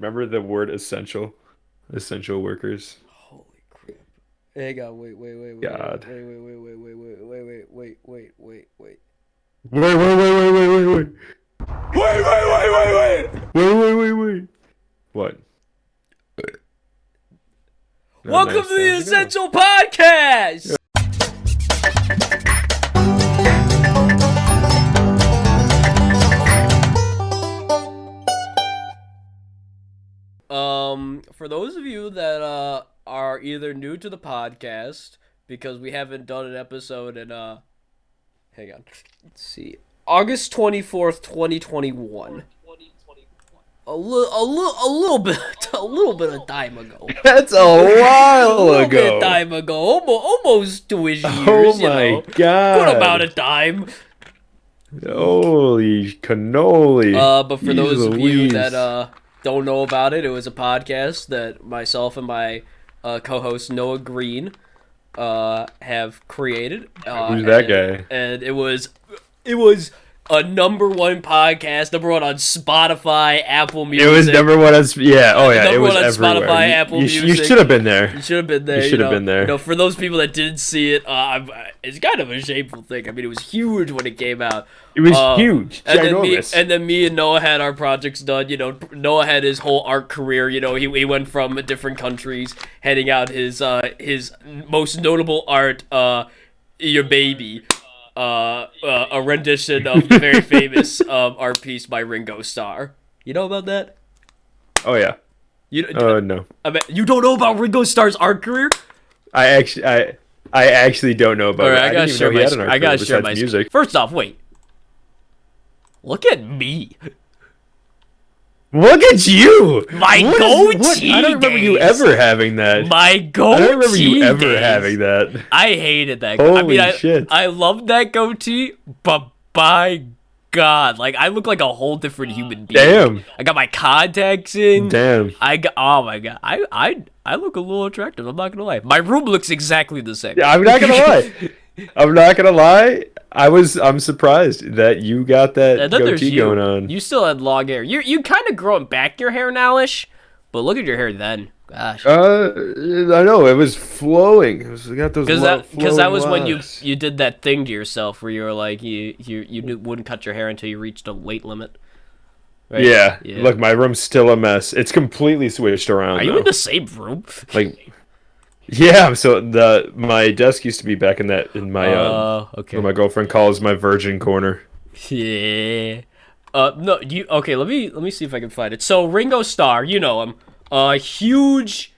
Remember the word essential? Essential workers. Holy crap. Hang on, wait, God. wait, wait, wait, wait, wait, wait, wait, wait, wait, wait, wait, wait. Wait. Wait. What? Oh, Welcome nice. to the How's it going? Essential Podcast! For those of you that are either new to the podcast because we haven't done an episode in hang on. Let's see. August 24th, 2021. A little bit of time ago. That's a while A little bit ago. of time ago. Almost 2-ish years, Oh you my know. God. Good amount of time. Holy cannoli. But for Jeez those of you Louise. that don't know about it, it was a podcast that myself and my co-host Noah Green have created. Who's that guy? And it was a #1 podcast, #1 on Spotify, Apple Music. It was number one on yeah. Oh yeah, Number it was one on everywhere. Spotify, Apple you Music. should have been there. You should have been there. You should have been there. You know, for those people that didn't see it, it's kind of a shameful thing. I mean, it was huge when it came out. It was huge, and ginormous. then me and Noah had our projects done. You know, Noah had his whole art career. You know, he went from different countries, handing out his most notable art, Your Baby, a rendition of the very famous art piece by Ringo Starr. You know about that? Oh yeah. No. I mean, you don't know about Ringo Starr's art career? I actually don't know about All it. right, I didn't even know he had an art I gotta career share besides my music. First off, wait. Look at me. Look at you! My What is- goatee I don't remember you days. ever having that. My goatee. I don't remember you ever days. having that. I hated that. Holy I shit. I loved that goatee, but by God, like I look like a whole different human being. Damn. I got my contacts in. Damn. Oh my God. I look a little attractive. I'm not gonna lie. My room looks exactly the same. Yeah, I'm not gonna lie. I'm not gonna lie. I'm surprised that you got that And then there's goatee you. going on. You still had long hair. You kind of growing back your hair now-ish, but look at your hair then. Gosh. I know it was flowing. You got those Because that was when locks. you did that thing to yourself where you were like you wouldn't cut your hair until you reached a weight limit. Right? Yeah. Look, my room's still a mess. It's completely switched around. Are you now. in the same room? Like, yeah. So my desk used to be back in my Okay. what my girlfriend calls my virgin corner. Yeah. No. Okay? Let me see if I can find it. So Ringo Starr, you know him. A huge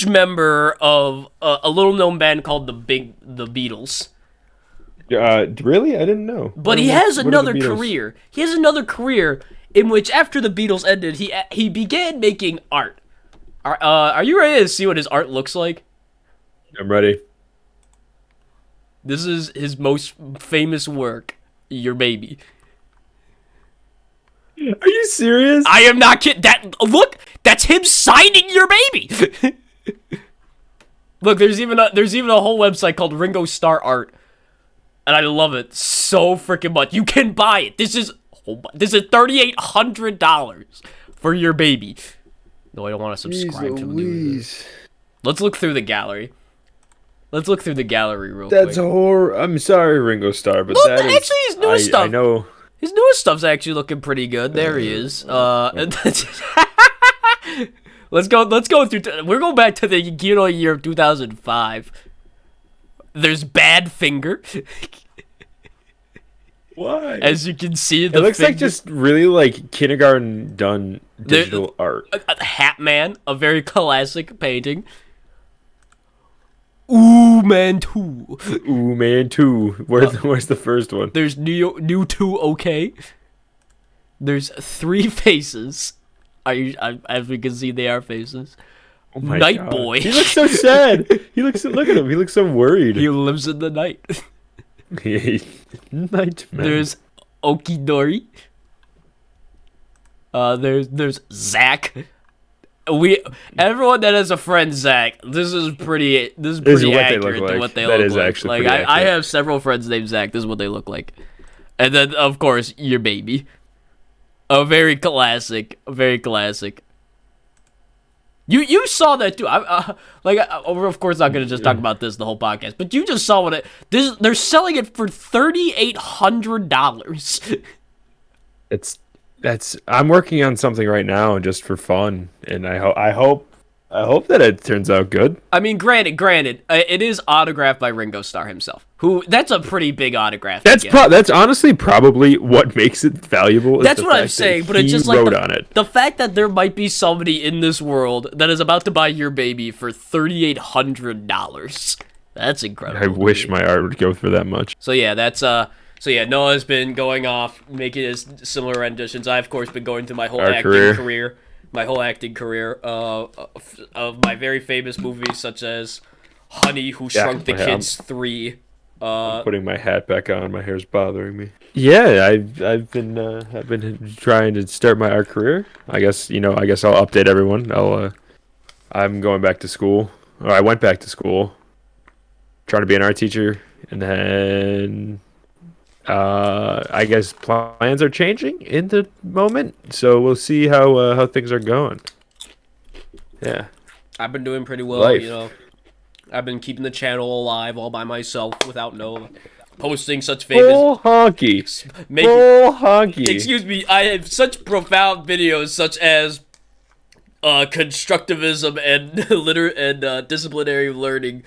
member of a little known band called the Beatles. Really? I didn't know. But he has another career. He has another career in which, after the Beatles ended, he began making art. Are you ready to see what his art looks like? I'm ready. This is his most famous work, Your Baby. Are you serious? I am not kidding. Look, that's him signing Your Baby. Look, there's even a whole website called Ringo Starr Art, and I love it so freaking much. You can buy it. This is $3,800 for Your Baby. No, I don't want to subscribe to him. Let's look through the gallery. Let's look through the gallery real quick. That's I'm sorry, Ringo Starr, but Look, that is actually, his newest stuff. I know. His newest stuff's actually looking pretty good. There he is. Let's go through. We're going back to the year of 2005. There's Badfinger. Why? As you can see, It looks like just really like kindergarten done digital art. a Hat Man, a very classic painting. Ooh Man 2. Ooh man, two. Where's the first one? There's new 2 okay. There's 3 faces. As we can see, they are faces. Oh my Night God. Boy. He looks so sad. Look at him. He looks so worried. He lives in the night. Nightmare. There's Okidori. There's Zach. Everyone that has a friend Zach, this is pretty what accurate they look to like. what they That look is like. actually Like pretty I accurate. have several friends named Zach. This is what they look like. And then of course Your Baby. A very classic. You saw that too. We're of course not gonna just talk about this the whole podcast, but you just saw they're selling it for $3,800. I'm working on something right now just for fun, and I hope that it turns out good. I mean, granted, it is autographed by Ringo Starr himself. That's a pretty big autograph. That's honestly probably what makes it valuable. That's what I'm saying, but it's just like the fact that there might be somebody in this world that is about to buy your baby for $3,800. That's incredible. I wish my art would go for that much. So yeah, Noah's been going off making his similar renditions. I've of course been going through my whole acting career. My whole acting career of my very famous movies such as Honey, Who Shrunk the Kids 3. I'm putting my hat back on. My hair's bothering me. Yeah, I've been trying to start my art career. I guess I'll update everyone. I'm going back to school, or I went back to school, trying to be an art teacher, and then I guess plans are changing in the moment, so we'll see how things are going. Yeah, I've been doing pretty well. Life. I've been keeping the channel alive all by myself without posting such famous full honky. Excuse me, I have such profound videos such as constructivism and disciplinary learning.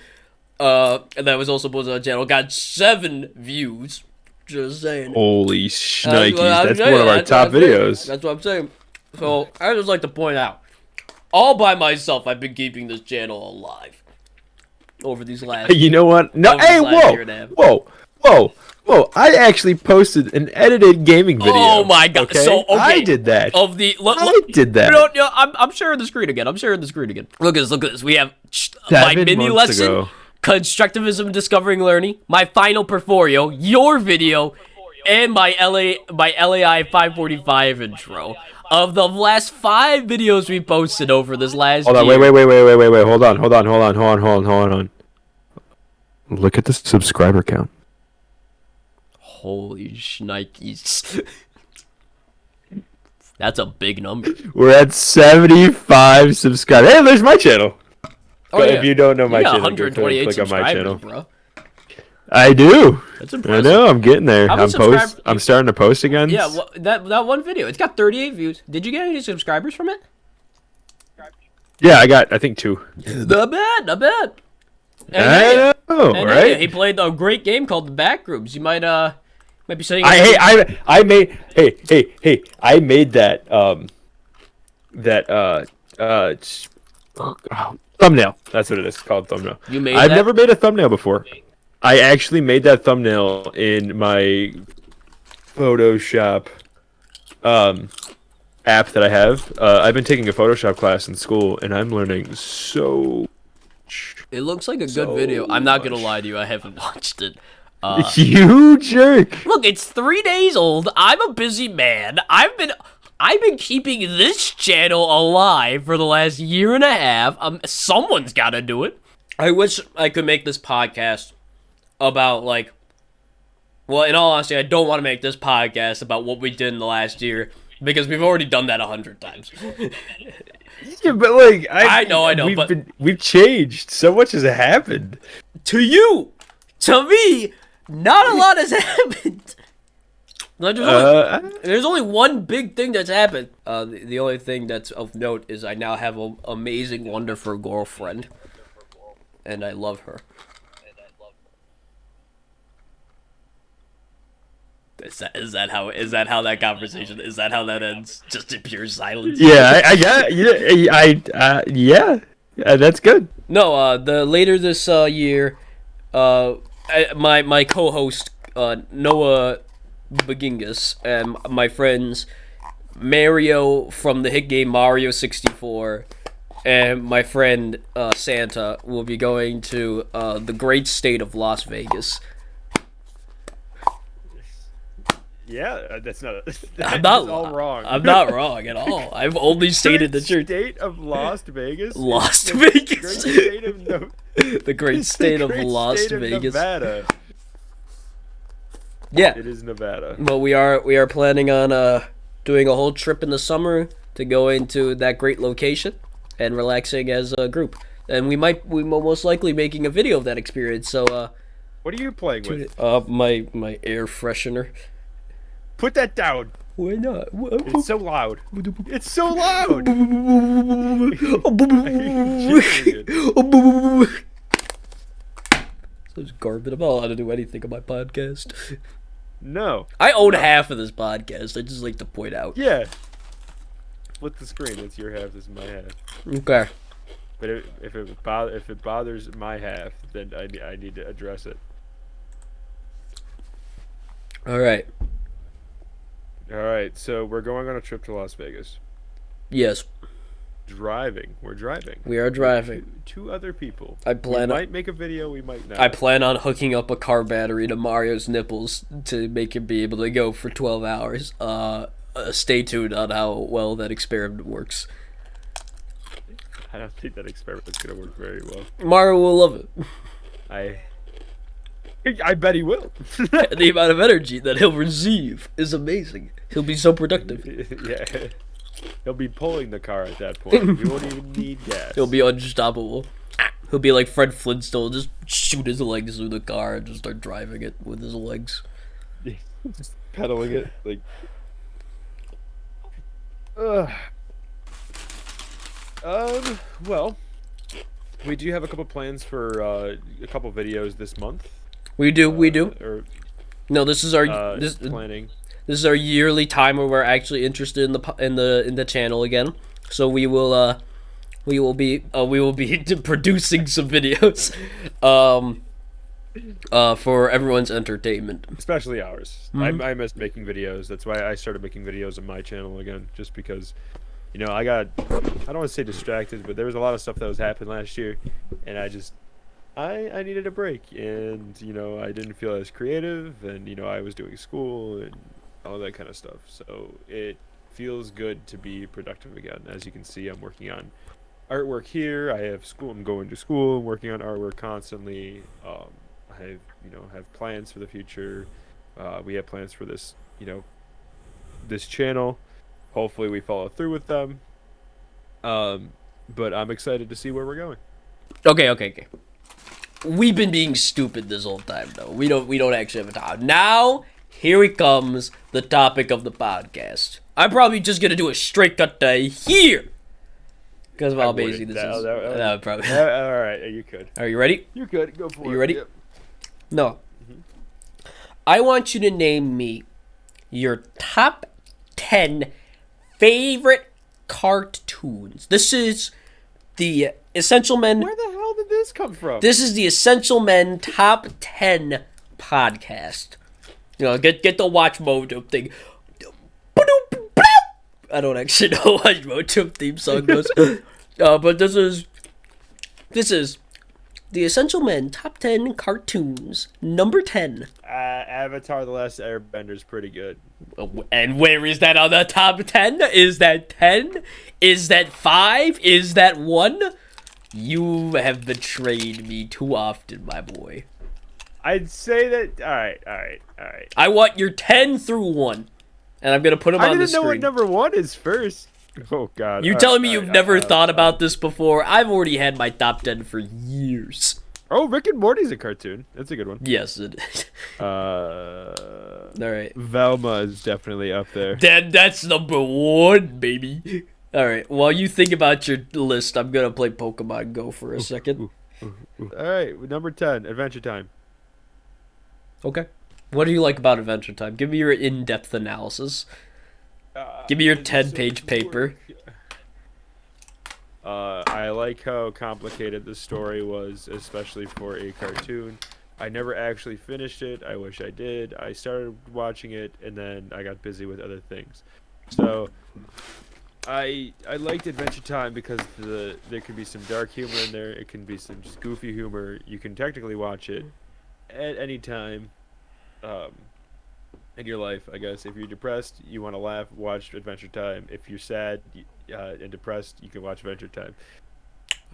And that was also posted on the channel. Got 7 views. Just saying. Holy shnikes. That's one of our top videos. That's what I'm saying. So, I just like to point out, all by myself, I've been keeping this channel alive over these last... You know what? No, hey, whoa! I actually posted an edited gaming video. Oh my god. Okay? So, okay. I did that. I did that. I'm sharing the screen again. Look at this. We have my mini lesson. Ago. Constructivism, Discovering Learning, my final portfolio, your video, and my LAI 545 intro. Of the last 5 videos we posted over this last year. Wait. Hold on. Look at the subscriber count. Holy shnikes. That's a big number. We're at 75 subscribers. Hey, there's my channel. Oh, yeah. If you don't know my channel, 128 click on my channel. Bro. I do. That's impressive. I know. I'm getting there. I'm starting to post again. Yeah, well, that one video, it's got 38 views. Did you get any subscribers from it? Yeah, I got, I think 2. Not bad. And I know, right? He played a great game called The Backrooms. You might be saying. I made that thumbnail. That's what it is. It's called thumbnail. I've never made a thumbnail before. I actually made that thumbnail in my Photoshop app that I have. I've been taking a Photoshop class in school, and I'm learning so. It looks like a good video. I'm not gonna lie to you. I haven't watched it. You jerk! Look, it's 3 days old. I'm a busy man. I've been keeping this channel alive for the last 1.5 years. Someone's got to do it. I wish I could make this podcast about, like... Well, in all honesty, I don't want to make this podcast about what we did in the last year, because we've already done that 100 times. Yeah, but, like... I know, we've changed. So much has happened. To you! To me! Not a lot has happened! There's only one big thing that's happened. The only thing that's of note is I now have an amazing, wonderful girlfriend. And I love her. Is that how that conversation, is that how that ends? Just in pure silence? Yeah, yeah, that's good. No, later this year, my co-host, Noah Bagingas, and my friends Mario from the hit game Mario 64 and my friend Santa will be going to the great state of Las Vegas. Yeah, that's not. I'm not all wrong. I'm not wrong at all. I've only stated the truth. State of Las Vegas. Las Vegas. The great state of Las Vegas. Nevada. Yeah, it is Nevada. Well, we are planning on doing a whole trip in the summer to go into that great location. and relaxing as a group. And we will most likely making a video of that experience. So What are you playing with? my air freshener. Put that down. Why not? It's so loud. It's so loud. So it's garbage. I'm not allowed to do anything on my podcast. No. I own half of this podcast. I just like to point out. Yeah. Flip the screen. It's your half. This is my half. Okay. But if it bothers my half, then I need to address it. All right. All right. So we're going on a trip to Las Vegas. Yes. Driving. We're driving. We are driving. Two other people. We might make a video. We might not. I plan on hooking up a car battery to Mario's nipples to make him be able to go for 12 hours. Stay tuned on how well that experiment works. I don't think that experiment is going to work very well. Mario will love it. I bet he will. The amount of energy that he'll receive is amazing. He'll be so productive. Yeah. He'll be pulling the car at that point. He won't even need gas. He'll be unstoppable. He'll be like Fred Flintstone, just shoot his legs through the car and just start driving it with his legs. Just pedaling it like. Well, we do have a couple plans for a couple videos this month. We do. Or No, this is our planning. This is our yearly time where we're actually interested in the channel again. So we will be producing some videos, for everyone's entertainment, especially ours. Mm-hmm. I miss making videos. That's why I started making videos on my channel again, just because, I don't want to say distracted, but there was a lot of stuff that was happening last year, and I needed a break, and I didn't feel as creative, and I was doing school and all that kind of stuff. So it feels good to be productive again. As you can see, I'm working on artwork here. I have school. I'm going to school. I'm working on artwork constantly. I have plans for the future. We have plans for this, this channel. Hopefully we follow through with them. But I'm excited to see where we're going. Okay. We've been being stupid this whole time, though. We don't actually have a time. Now, here it comes, the topic of the podcast. I'm probably just gonna do a straight cut to here, because of how basic this is. That would probably. All right, you could. Are you ready? You could go for it. Are you ready? Yep. No. I want you to name me your top 10 favorite cartoons. This is the Essential Men. Where the hell did this come from? This is the Essential Men Top 10 podcast. Get the watch Mojo thing. I don't actually know what Mojo theme song goes. But this is the Essential Men Top 10 cartoons. Number 10. Avatar: The Last Airbender is pretty good. And where is that on the top 10? Is that 10? Is that 5? Is that 1? You have betrayed me too often, my boy. I'd say that. All right. I want your 10 through 1. And I'm going to put them on the screen. I didn't know what number 1 is first. Oh, God. You telling me you've never thought about this before? I've already had my top 10 for years. Oh, Rick and Morty's a cartoon. That's a good one. Yes, it is. All right. Velma is definitely up there. That's number 1, baby. All right. While you think about your list, I'm going to play Pokemon Go for a second. All right. Number 10, Adventure Time. Okay. What do you like about Adventure Time? Give me your in-depth analysis. Give me your 10-page paper. I like how complicated the story was, especially for a cartoon. I never actually finished it. I wish I did. I started watching it, and then I got busy with other things. So I liked Adventure Time because there can be some dark humor in there. It can be some just goofy humor. You can technically watch it at any time in your life, I guess. If you're depressed, you want to laugh, watch Adventure Time. If you're sad and depressed, you can watch Adventure Time.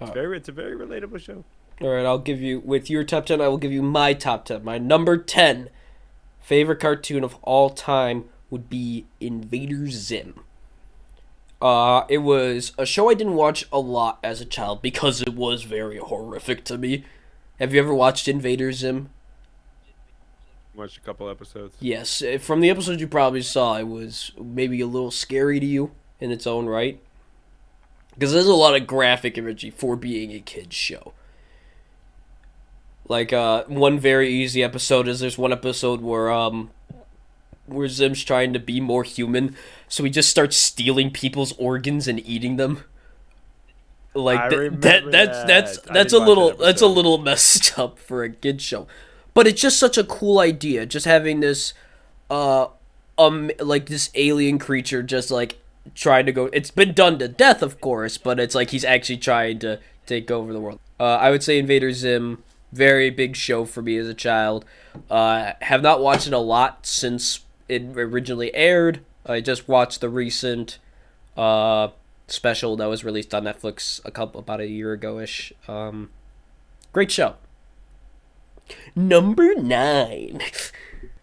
It's a very relatable show. All right, I'll give you, with your top 10, I will give you my top 10. My number 10 favorite cartoon of all time would be Invader Zim. It was a show I didn't watch a lot as a child because it was very horrific to me. Have you ever watched Invader Zim? Watched a couple episodes. Yes, from the episodes you probably saw, it was maybe a little scary to you in its own right. Because there's a lot of graphic imagery for being a kid's show. Like, one very easy episode is there's one episode where Zim's trying to be more human, so he just starts stealing people's organs and eating them. Like that's a little messed up for a kid show, but it's just such a cool idea. Just having this, like this alien creature just like trying to go. It's been done to death, of course, but it's like he's actually trying to take over the world. I would say Invader Zim, very big show for me as a child. Have not watched it a lot since it originally aired. I just watched the recent special that was released on Netflix about a year ago-ish. Great show. Number 9.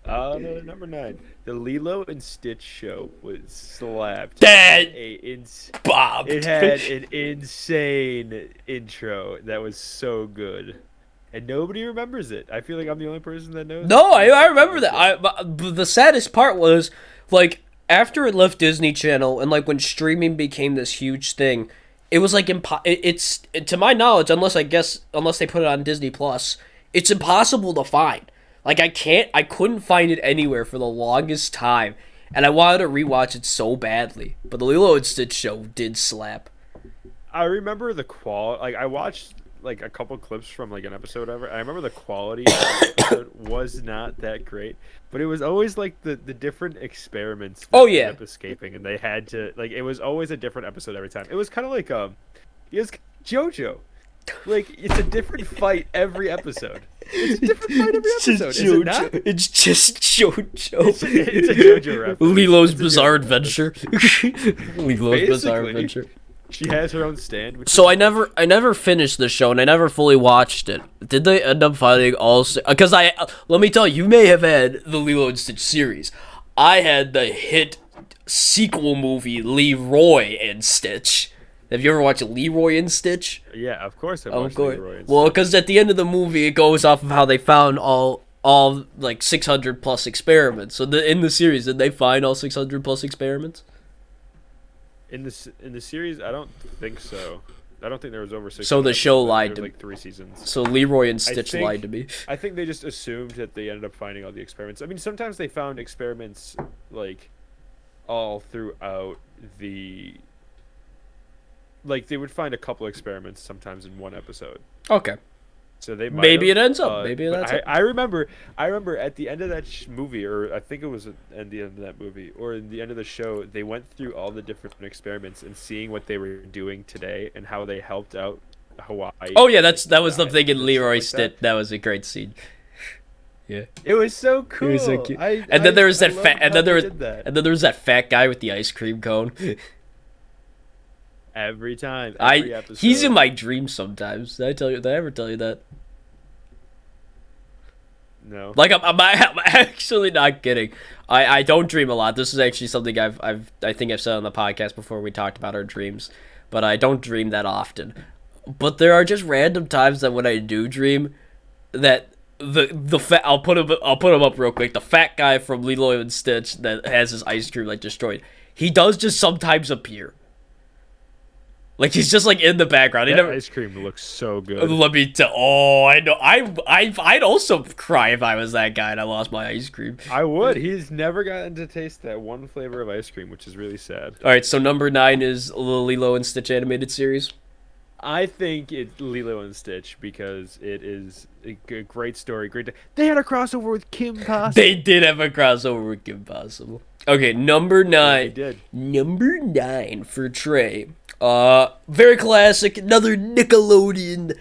Number 9. The Lilo and Stitch show was slapped. That Bob. It had an insane intro that was so good. And nobody remembers it. I feel like I'm the only person that knows. No, I remember that. But the saddest part was, like, after it left Disney Channel and, like, when streaming became this huge thing, it was, like, it's to my knowledge, unless they put it on Disney Plus, it's impossible to find. Like, I couldn't find it anywhere for the longest time. And I wanted to rewatch it so badly. But the Lilo and Stitch show did slap. I remember the quality. Like, I watched like a couple clips from like an episode ever. I remember the quality of the episode was not that great, but it was always like the different experiments that ended up escaping, and they had to like it was always a different episode every time. It was kind of like it was JoJo. Like it's a different fight every episode. It's a different fight every episode. Is it not? It's just JoJo. It's a JoJo reference. Lilo's Bizarre Adventure. Lilo's Bizarre Adventure. She has her own stand. So I never finished the show and I never fully watched it. Did they end up finding all? Because let me tell you, you may have had the Lilo and Stitch series. I had the hit sequel movie Leroy and Stitch. Have you ever watched Leroy and Stitch? Yeah, of course I watched Leroy and Stitch. Well, because at the end of the movie, it goes off of how they found all like 600 plus experiments. So in the series, did they find all 600 plus experiments? In the series, I don't think so. I don't think there was over 600. So the show lied to me. Like 3 seasons. So Leroy and Stitch lied to me. I think they just assumed that they ended up finding all the experiments. I mean, sometimes they found experiments like all throughout the. Like they would find a couple experiments sometimes in one episode. Okay. So they maybe it ends up. Maybe that's. I remember at the end of that movie, or I think it was at the end of that movie, or in the end of the show, they went through all the different experiments and seeing what they were doing today and how they helped out Hawaii. Oh yeah, that was the thing in Leroy Stitch. That was a great scene. Yeah. It was so cool. It was so cute. And then there was that fat. And then there was that fat guy with the ice cream cone. Every time. Every episode. He's in my dreams sometimes. Did I ever tell you that? No. Like I'm actually not kidding. I don't dream a lot. This is actually something I think I've said on the podcast before. We talked about our dreams, but I don't dream that often. But there are just random times that when I do dream, that the fat I'll put him up real quick. The fat guy from Lilo and Stitch that has his ice cream like destroyed. He does just sometimes appear. Like he's just like in the background. That ice cream looks so good. Let me tell. Oh, I know. I'd also cry if I was that guy and I lost my ice cream. I would. He's never gotten to taste that one flavor of ice cream, which is really sad. All right, so number 9 is the Lilo and Stitch animated series. I think it's Lilo and Stitch because it is a great story. They had a crossover with Kim Possible. They did have a crossover with Kim Possible. Okay, number 9. They did. Number 9 for Trey. Very classic, another Nickelodeon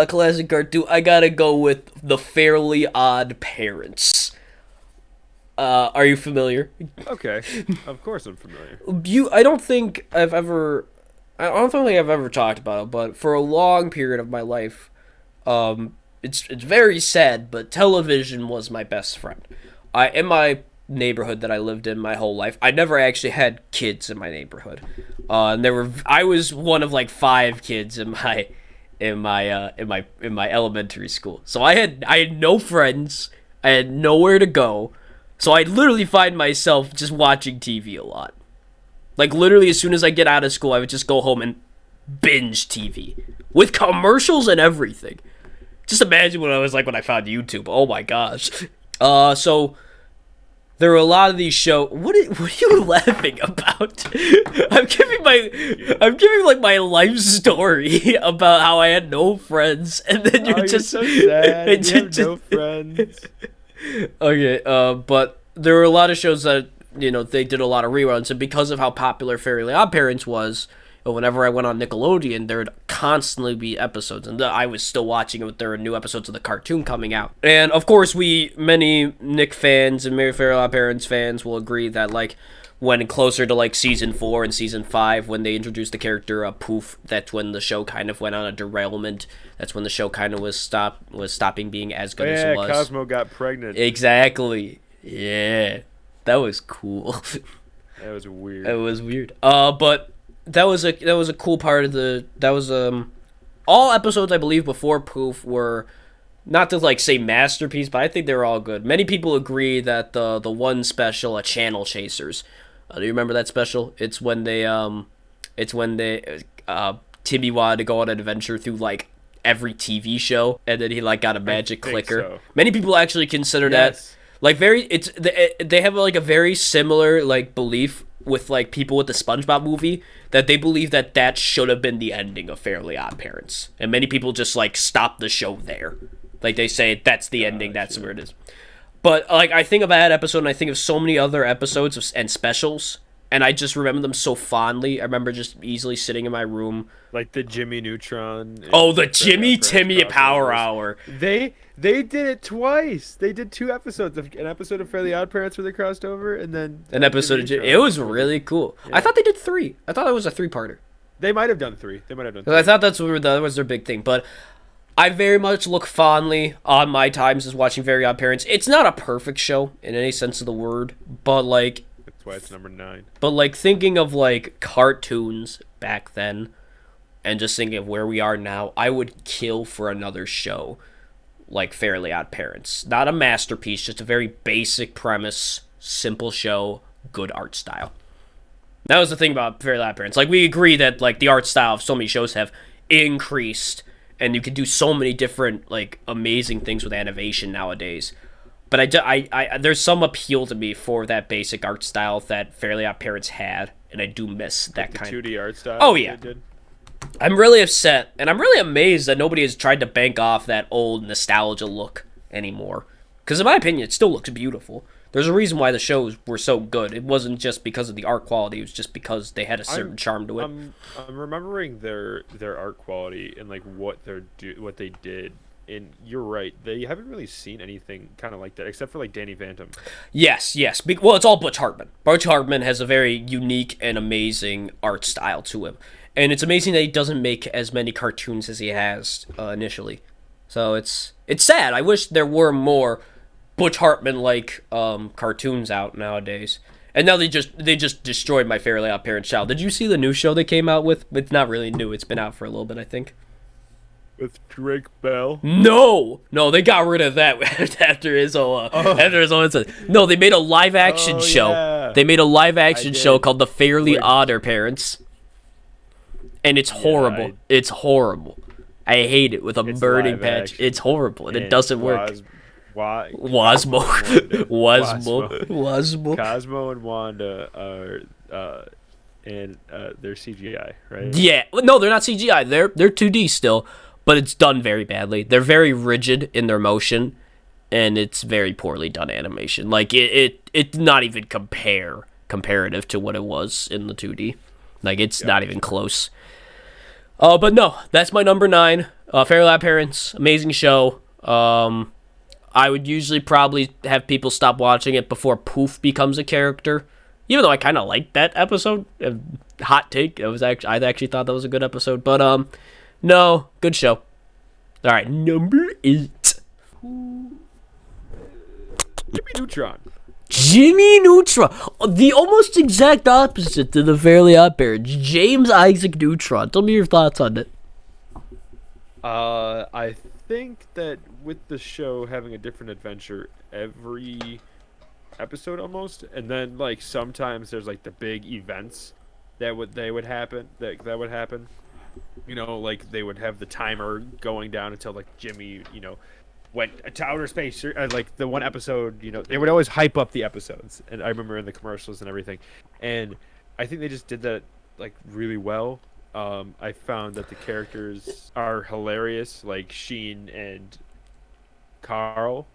classic cartoon. I gotta go with The Fairly Odd Parents. Are you familiar? Okay, of course I'm familiar. I don't think I've ever talked about it, but for a long period of my life, it's very sad, but television was my best friend. In my neighborhood that I lived in my whole life. I never actually had kids in my neighborhood, and I was one of like 5 kids in my elementary school. So I had no friends. I had nowhere to go. So I literally find myself just watching TV a lot. Like literally as soon as I get out of school, I would just go home and binge TV with commercials and everything. Just imagine what I was like when I found YouTube. Oh my gosh. So there were a lot of these shows. What are you laughing about? I'm giving like my life story about how I had no friends, and then you're just so sad. and You have no friends. Okay, but there were a lot of shows that they did a lot of reruns, and because of how popular Fairly Odd Parents was, whenever I went on Nickelodeon, there would constantly be episodes, and I was still watching it. There were new episodes of the cartoon coming out, and of course, many Nick fans and Fairly Odd Parents fans will agree that like when closer to like season 4 and season 5, when they introduced the character Poof, that's when the show kind of went on a derailment. That's when the show kind of was stopping being as good as it was. Cosmo got pregnant. Exactly. Yeah, that was cool. That was weird. It was weird. But that was a cool part of all episodes I believe before Poof were, not to like say masterpiece, but I think they were all good. Many people agree that the one special, Channel Chasers. Do you remember that special? It's when Timmy wanted to go on an adventure through like every TV show, and then he like got a magic clicker. So. Many people actually consider that like they have like a very similar like belief with like people with the SpongeBob movie, that they believe that should have been the ending of Fairly Odd Parents, and many people just like stop the show there. Like they say that's the ending, that's where it is. But like I think of that episode, and I think of so many other episodes and specials, and I just remember them so fondly. I remember just easily sitting in my room, like the Jimmy Neutron. Oh, the Jimmy Timmy Power Hour. They did it twice. They did 2 episodes. An episode of Fairly Odd Parents where they crossed over, and then an episode of Jimmy. It was really cool. Yeah. I thought they did 3. I thought it was a 3-parter. They might have done 3. I thought that was their big thing, but I very much look fondly on my times as watching Very Odd Parents. It's not a perfect show in any sense of the word, but like that's why it's number 9. But like thinking of like cartoons back then, and just thinking of where we are now, I would kill for another show like Fairly Odd Parents. Not a masterpiece, just a very basic premise, simple show, good art style. That was the thing about Fairly Odd Parents. Like we agree that like the art style of so many shows have increased, and you can do so many different like amazing things with animation nowadays. But I there's some appeal to me for that basic art style that Fairly Odd Parents had, and I do miss that kind of 2D art style. Oh yeah. I'm really upset, and I'm really amazed that nobody has tried to bank off that old nostalgia look anymore. Because in my opinion, it still looks beautiful. There's a reason why the shows were so good. It wasn't just because of the art quality. It was just because they had a certain charm to it. I'm remembering their art quality and like what they did. And you're right. They haven't really seen anything kind of like that, except for like Danny Phantom. Yes. Well, it's all Butch Hartman. Butch Hartman has a very unique and amazing art style to him. And it's amazing that he doesn't make as many cartoons as he has initially. So it's sad. I wish there were more Butch Hartman-like cartoons out nowadays. And now they just destroyed my Fairly Odd Parents child. Did you see the new show they came out with? It's not really new. It's been out for a little bit, I think. With Drake Bell? No, they got rid of that after his own incident. No, they made a live-action show. Yeah. They made a live-action show called The Fairly Odder Parents. And it's horrible. It's horrible. I hate it with a burning patch. It's horrible, and it doesn't work. Wasmo. Cosmo and Wanda are they're CGI, right? Yeah. No, they're not CGI. They're 2D still, but it's done very badly. They're very rigid in their motion, and it's very poorly done animation. Like it's not even comparative to what it was in the 2D. Like it's not even close. But no, that's my number 9. Fairly Odd Parents, amazing show. I would usually probably have people stop watching it before Poof becomes a character, even though I kind of liked that episode. Hot take. I actually thought that was a good episode, but no, good show. All right, number 8. Jimmy Neutron. Jimmy Neutron, the almost exact opposite to the Fairly Odd Parents. James Isaac Neutron. Tell me your thoughts on it. I think that with the show having a different adventure every episode almost, and then like sometimes there's like the big events that would happen. That would happen. Like they would have the timer going down until like Jimmy, went to outer space. Like the one episode, they would always hype up the episodes, and I remember in the commercials and everything, and I think they just did that like really well. I found that the characters are hilarious, like Sheen and Carl.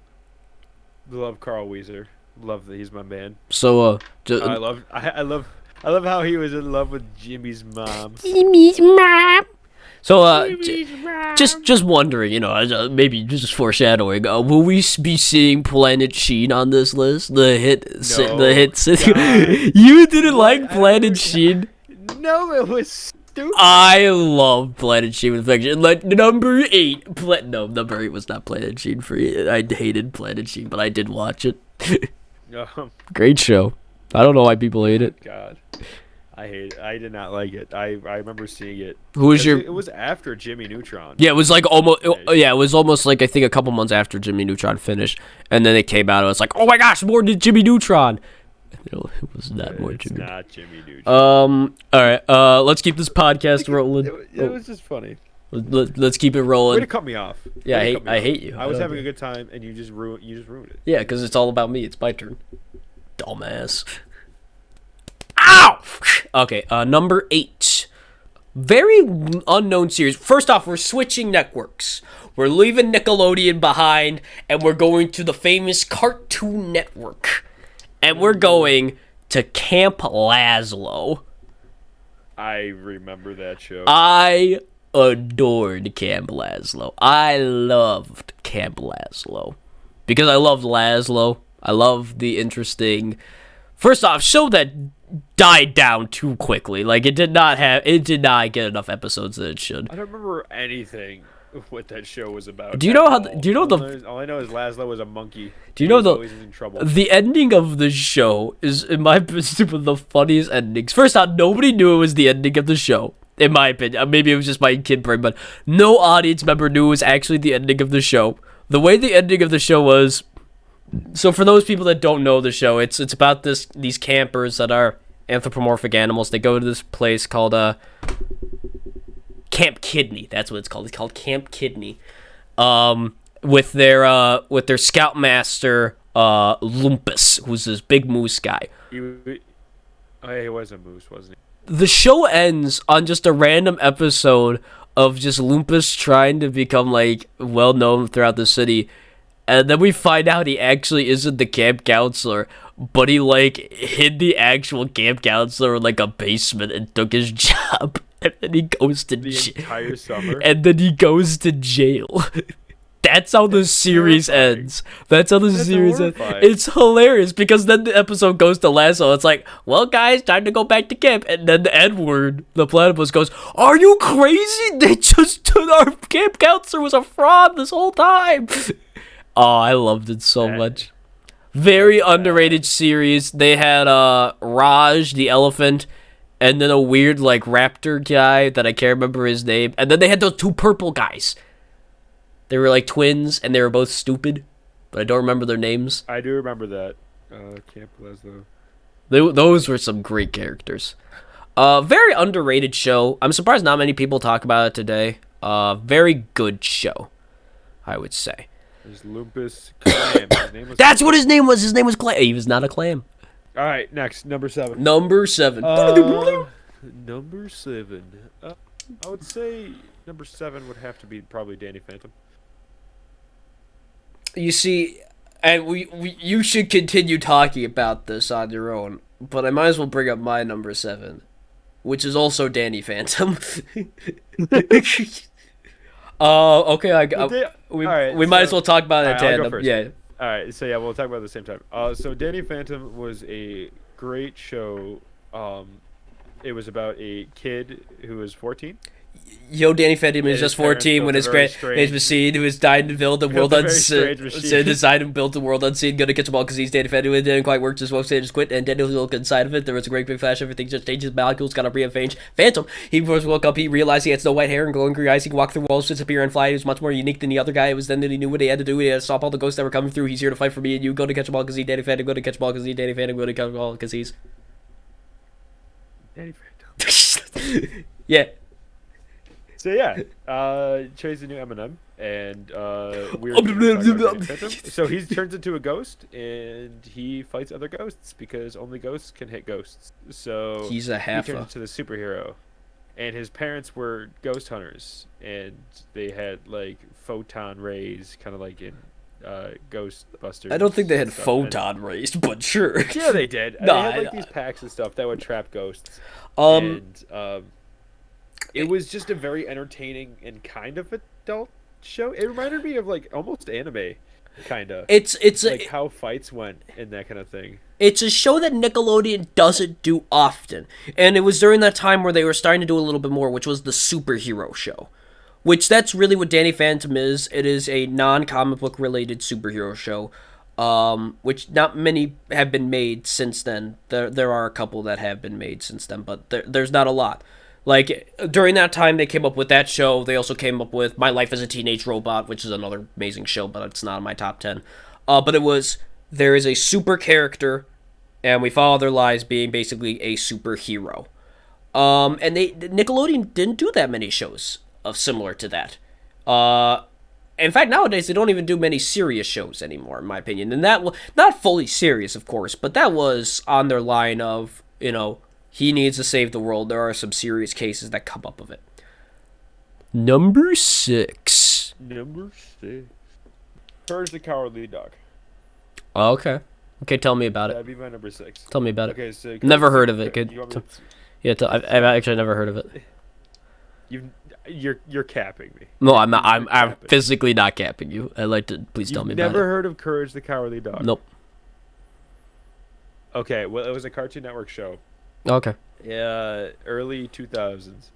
Love Carl Weezer. Love that he's my man. So, I love how he was in love with Jimmy's mom. Jimmy's mom. So, just wondering, maybe just foreshadowing. Will we be seeing Planet Sheen on this list? The hit city. You didn't like Planet Sheen? No, it was stupid. I love Planet Sheen with affection. Like number 8. Number 8 was not Planet Sheen for you. I hated Planet Sheen, but I did watch it. Great show. I don't know why people hate it. God. I hate it. I did not like it. I remember seeing it. It was after Jimmy Neutron. Yeah, it was like almost. It was almost like I think a couple months after Jimmy Neutron finished, and then it came out. And it was like, oh my gosh, more than Jimmy Neutron. It was not more Jimmy. It's not Jimmy Neutron. All right. Let's keep this podcast rolling. It was just funny. Let's keep it rolling. Way to cut me off. Yeah, I hate you. I was having a good time, and you just ruined it. Yeah, because it's all about me. It's my turn. Dumbass. Ow! Okay, number 8. Very unknown series. First off, we're switching networks. We're leaving Nickelodeon behind, and we're going to the famous Cartoon Network. And we're going to Camp Lazlo. I remember that show. I adored Camp Lazlo. I loved Camp Lazlo. Because I loved Lazlo. I love the interesting... First off, show that died down too quickly. Like it did not get enough episodes that it should. I don't remember anything what that show was about. All I know is Laszlo was a monkey. Do you know always in trouble. The ending of the show is, in my opinion, one of the funniest endings. First off, nobody knew it was the ending of the show. In my opinion, maybe it was just my kid brain, but no audience member knew it was actually the ending of the show. The way the ending of the show was. So for those people that don't know the show, it's about these campers that are anthropomorphic animals. They go to this place called Camp Kidney. That's what it's called. It's called Camp Kidney. With their scoutmaster Lumpus, who's this big moose guy. He was a moose, wasn't he? The show ends on just a random episode of just Lumpus trying to become like well known throughout the city. And then we find out he actually isn't the camp counselor, but he like hid the actual camp counselor in like a basement and took his job. And then he goes to the entire summer. And then he goes to jail. That's how the series ends. That's how the series ends. It's hilarious because then the episode goes to Lasso. It's like, well, guys, time to go back to camp. And then Edward, the platypus, goes, "Are you crazy? They just our camp counselor was a fraud this whole time." Oh, I loved it so much. Very underrated series. They had Raj, the elephant, and then a weird like raptor guy that I can't remember his name. And then they had those 2 purple guys. They were like twins, and they were both stupid, but I don't remember their names. I do remember that. Camp Lazlo. Those were some great characters. Very underrated show. I'm surprised not many people talk about it today. Very good show, I would say. There's Lumpus Clam. His name was That's what his name was. His name was Clam. He was not a clam. All right, next, number 7. Number 7. Number 7. I would say number 7 would have to be probably Danny Phantom. You see, and you should continue talking about this on your own, but I might as well bring up my number 7, which is also Danny Phantom. Okay. We might as well talk about it in tandem. Yeah. All right. So yeah, we'll talk about it at the same time. So Danny Phantom was a great show. it was about a kid who was 14. Yo, Danny Phantom is And his just parents 14 built when a his very great machine who is dying to build a world built a very unseen. strange machine. Designed and built a world unseen, gonna catch them all because he's Danny Phantom. It didn't quite work, just won't say just quit. And Daniel look inside of it. There was a great big flash. Everything just changes. Molecules got a rearrange. Phantom. He first woke up. He realized he had snow white hair and glowing green eyes. He could walk through walls, disappear, and fly. He was much more unique than the other guy. It was then that he knew what he had to do. He had to stop all the ghosts that were coming through. He's here to fight for me and you. Go to catch them all because he's Danny Phantom. Go to catch them all because he's Danny Phantom. Go to catch them all because he's Danny Phantom. yeah. So yeah, Trey's the new Eminem, and we're so he turns into a ghost, and he fights other ghosts because only ghosts can hit ghosts. So He's a he half turns into the superhero, and his parents were ghost hunters, and they had like photon rays, kind of like in Ghostbusters. I don't think they had and stuff. photon rays, but sure. Yeah, they did. No, they had like these packs and stuff that would trap ghosts. It was just a very entertaining and kind of adult show. It reminded me of like almost anime, kind of. It's like how fights went and that kind of thing. It's a show that Nickelodeon doesn't do often, and it was during that time where they were starting to do a little bit more, which was the superhero show. Which that's really what Danny Phantom is. It is a non-comic book related superhero show, which not many have been made since then. There are a couple that have been made since then, but there's not a lot. Like, during that time, they came up with that show. They also came up with My Life as a Teenage Robot, which is another amazing show, but it's not in my top 10. But it was, there is a super character, and we follow their lives being basically a superhero. And Nickelodeon didn't do that many shows similar to that. In fact, nowadays, they don't even do many serious shows anymore, in my opinion. And that, not fully serious, of course, but that was on their line of, he needs to save the world. There are some serious cases that come up of it. Number 6. Courage the Cowardly Dog. Okay, tell me about it. That'd be my number 6. Tell me about it. Okay, so never heard of it. Good. Yeah, I've actually never heard of it. You're capping me. No, I'm not. I'm physically not capping you. I'd like to please tell me about it. Never heard of Courage the Cowardly Dog? Nope. Okay, well, it was a Cartoon Network show. Okay. Yeah, early 2000s,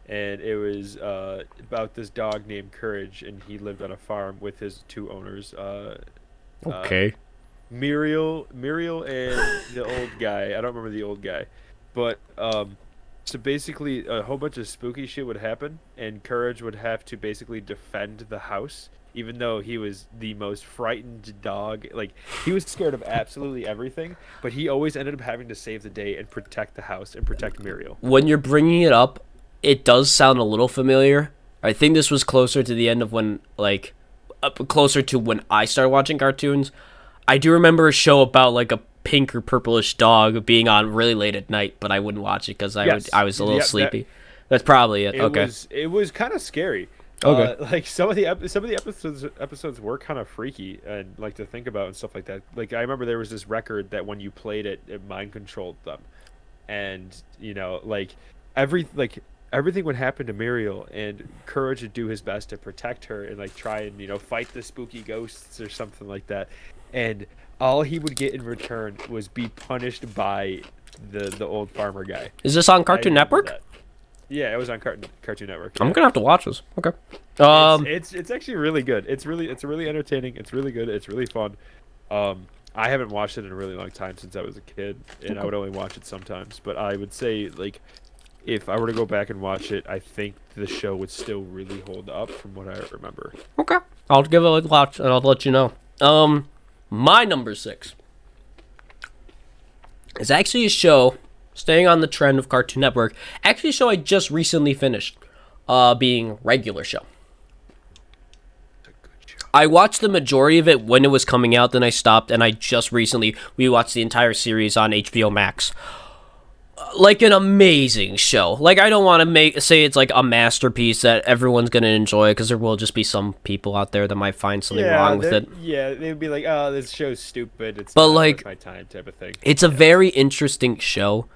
and it was about this dog named Courage, and he lived on a farm with his 2 owners. Okay. Muriel, and the old guy. I don't remember the old guy, but so basically a whole bunch of spooky shit would happen, and Courage would have to basically defend the house. Even though he was the most frightened dog, like, he was scared of absolutely everything, but he always ended up having to save the day and protect the house and protect Muriel. When you're bringing it up, it does sound a little familiar. I think this was closer to the end of when, like, closer to when I started watching cartoons. I do remember a show about, like, a pink or purplish dog being on really late at night, but I wouldn't watch it because I was a little sleepy. That's probably it. Okay. It was kind of scary. Okay. Like some of the episodes were kind of freaky and like to think about and stuff like that. Like I remember there was this record that when you played it, it mind controlled them, and everything would happen to Muriel, and Courage would do his best to protect her and like try and fight the spooky ghosts or something like that, and all he would get in return was be punished by the old farmer guy. Is this on Cartoon Network? That. Yeah, it was on Cartoon Network. Yeah. I'm gonna have to watch this. Okay. It's actually really good. It's really entertaining. It's really good. It's really fun. I haven't watched it in a really long time since I was a kid, and I would only watch it sometimes. But I would say, like, if I were to go back and watch it, I think the show would still really hold up from what I remember. Okay. I'll give it a watch and I'll let you know. My number 6 is actually a show. Staying on the trend of Cartoon Network, actually a show I just recently finished, being Regular Show. I watched the majority of it when it was coming out, then I stopped, and I just recently rewatched the entire series on HBO Max. Like an amazing show. Like, I don't want to say it's like a masterpiece that everyone's going to enjoy, because there will just be some people out there that might find something wrong with it. Yeah, they'd be like, oh, this show's stupid. It's but not like, worth my time type of thing. It's a very interesting show,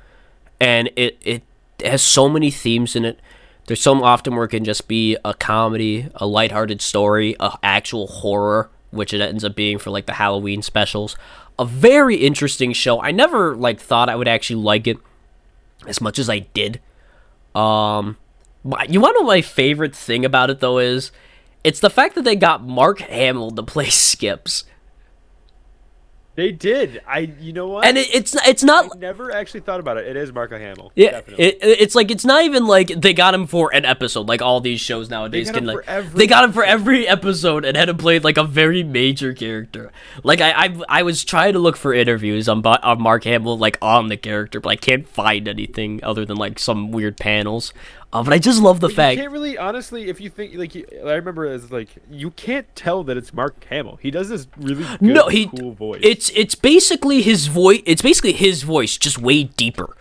and it has so many themes in it. There's so often where it can just be a comedy, a lighthearted story, a actual horror, which it ends up being for like the Halloween specials. A very interesting show. I never thought I would actually like it. as much as I did. You want to know my favorite thing about it though is, it's the fact that they got Mark Hamill to play Skips. They did. You know what? And it's not. I never actually thought about it. It is Marco Hamill. Yeah, Definitely. it's like, it's not even like they got him for an episode, like all these shows nowadays can, like, they got him for every episode and had him play like a very major character. Like I was trying to look for interviews on Mark Hamill, like on the character, but I can't find anything other than like some weird panels. But I just love the fact. You can't really, honestly, if you think, like, I remember as, like, you can't tell that it's Mark Hamill. He does this really good, cool voice. It's basically his voice. It's basically his voice, just way deeper.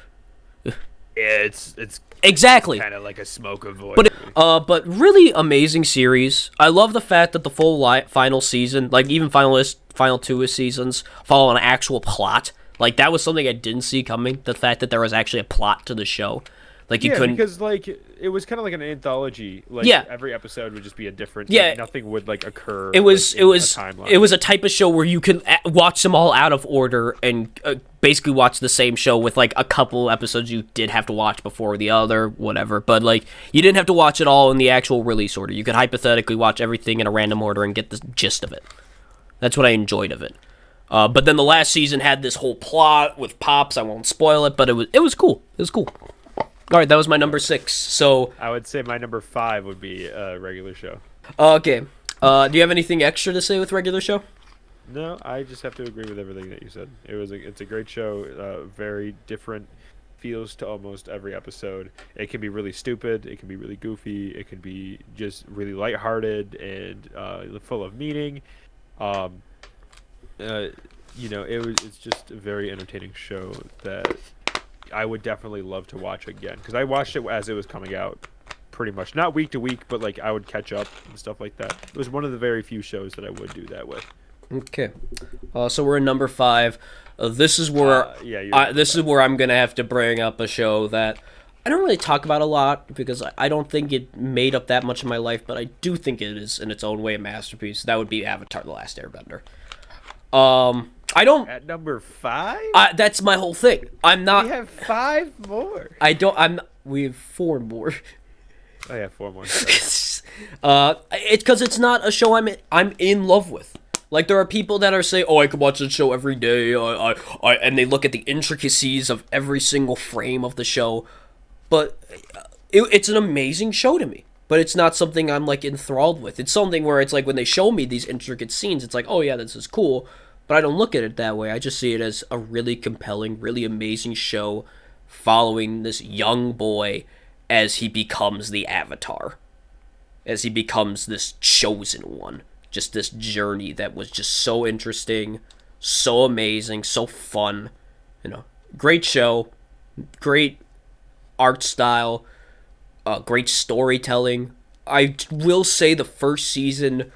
Yeah, it's exactly kind of like a smoker voice. But really amazing series. I love the fact that the full final season, like even final two seasons, follow an actual plot. Like that was something I didn't see coming. The fact that there was actually a plot to the show. Like you couldn't, because like it was kind of like an anthology. Like every episode would just be a different. Yeah, like, nothing would like occur. It was a type of show where you can watch them all out of order and basically watch the same show with like a couple episodes you did have to watch before the other, whatever. But like you didn't have to watch it all in the actual release order. You could hypothetically watch everything in a random order and get the gist of it. That's what I enjoyed of it. But then the last season had this whole plot with Pops. I won't spoil it, but it was cool. It was cool. All right, that was my number 6. So I would say my number 5 would be a regular show. Okay. Do you have anything extra to say with regular show? No, I just have to agree with everything that you said. It's a great show. Very different feels to almost every episode. It can be really stupid. It can be really goofy. It can be just really lighthearted and full of meaning. It's just a very entertaining show that I would definitely love to watch again, because I watched it as it was coming out, pretty much not week to week, but like I would catch up and stuff like that. It was one of the very few shows that I would do that with. Okay, so we're in number 5. This is where this is where I'm gonna have to bring up a show that I don't really talk about a lot because I don't think it made up that much of my life, but I do think it is in its own way a masterpiece. That would be Avatar: The Last Airbender. I don't. At number 5? That's my whole thing. I'm not. We have 5 more. We have 4 more. Oh yeah, 4 more. It's because it's not a show I'm in love with. Like there are people that are saying, "Oh, I could watch this show every day," and they look at the intricacies of every single frame of the show. But it's an amazing show to me. But it's not something I'm like enthralled with. It's something where it's like when they show me these intricate scenes, it's like, oh yeah, this is cool. But I don't look at it that way. I just see it as a really compelling, really amazing show following this young boy as he becomes the Avatar. As he becomes this chosen one. Just this journey that was just so interesting, so amazing, so fun. Great show, great art style, great storytelling. I will say the first season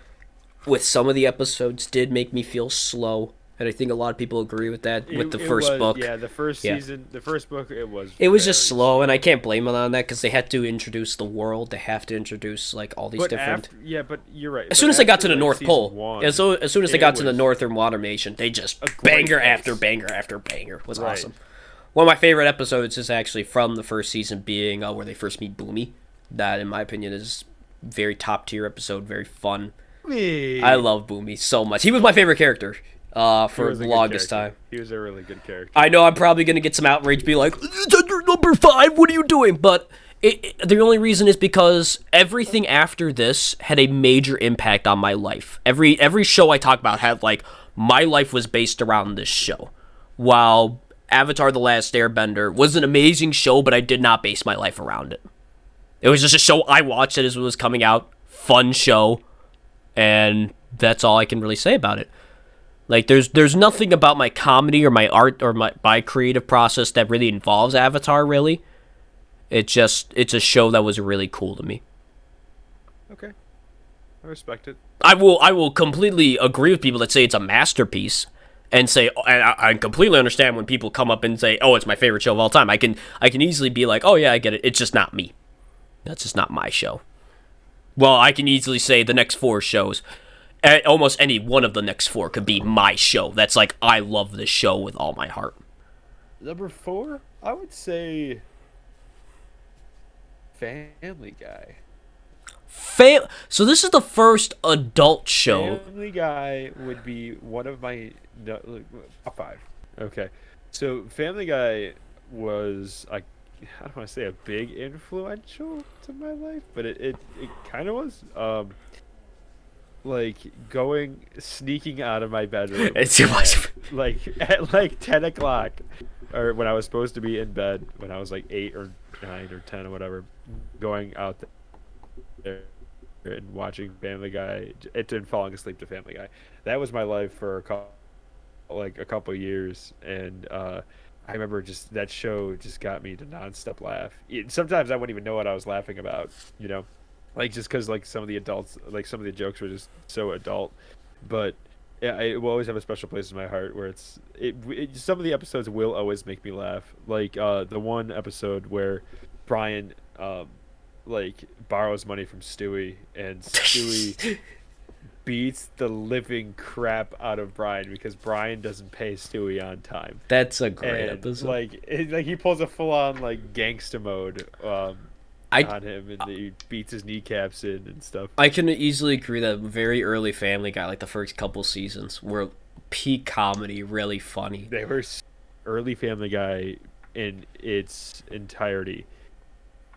with some of the episodes did make me feel slow, and I think a lot of people agree with that with the first book. Yeah, the first season, the first book, it was just slow, and I can't blame them on that because they had to introduce the world. They have to introduce like all these different. But you're right. As soon as they got to the North Pole, as soon as they got to the Northern Watermation, they just banger after banger after banger. It was awesome. One of my favorite episodes is actually from the first season, being where they first meet Boomy. That, in my opinion, is very top tier episode, very fun. I love Boomy so much. He was my favorite character for the longest time. He was a really good character. I know I'm probably going to get some outrage, be like, "It's under number 5, what are you doing?" But the only reason is because everything after this had a major impact on my life. Every show I talk about had, like, my life was based around this show. While Avatar: The Last Airbender was an amazing show, but I did not base my life around it. It was just a show I watched it as it was coming out. Fun show. And that's all I can really say about it. Like, there's nothing about my comedy or my art or my creative process that really involves Avatar, really. It's a show that was really cool to me. Okay. I respect it. I will completely agree with people that say it's a masterpiece. And say, and I completely understand when people come up and say, "Oh, it's my favorite show of all time." I can easily be like, "Oh yeah, I get it. It's just not me. That's just not my show." Well, I can easily say the next 4 shows, almost any one of the next 4 could be my show. That's like, I love this show with all my heart. Number 4, I would say Family Guy. So this is the first adult show. Family Guy would be one of my top five. Okay, so Family Guy was like, I don't want to say a big influential to my life, but it kind of was. Like going sneaking out of my bedroom It's too much. at like 10 o'clock, or when I was supposed to be in bed when I was like 8 or 9 or 10 or whatever, going out there and watching Family Guy, and falling asleep to Family Guy. That was my life for a couple years, and I remember just that show just got me to nonstop laugh. Sometimes I wouldn't even know what I was laughing about, you know, like just because like some of the adults, like some of the jokes were just so adult, but. Yeah, it will always have a special place in my heart where some of the episodes will always make me laugh. Like the one episode where Brian like borrows money from Stewie, and Stewie beats the living crap out of Brian because Brian doesn't pay Stewie on time. That's a great And episode. like he pulls a full on like gangsta mode I on him, and he beats his kneecaps in and stuff. I can easily agree that very early Family Guy, like the first couple seasons, were peak comedy, really funny. They were early Family Guy in its entirety,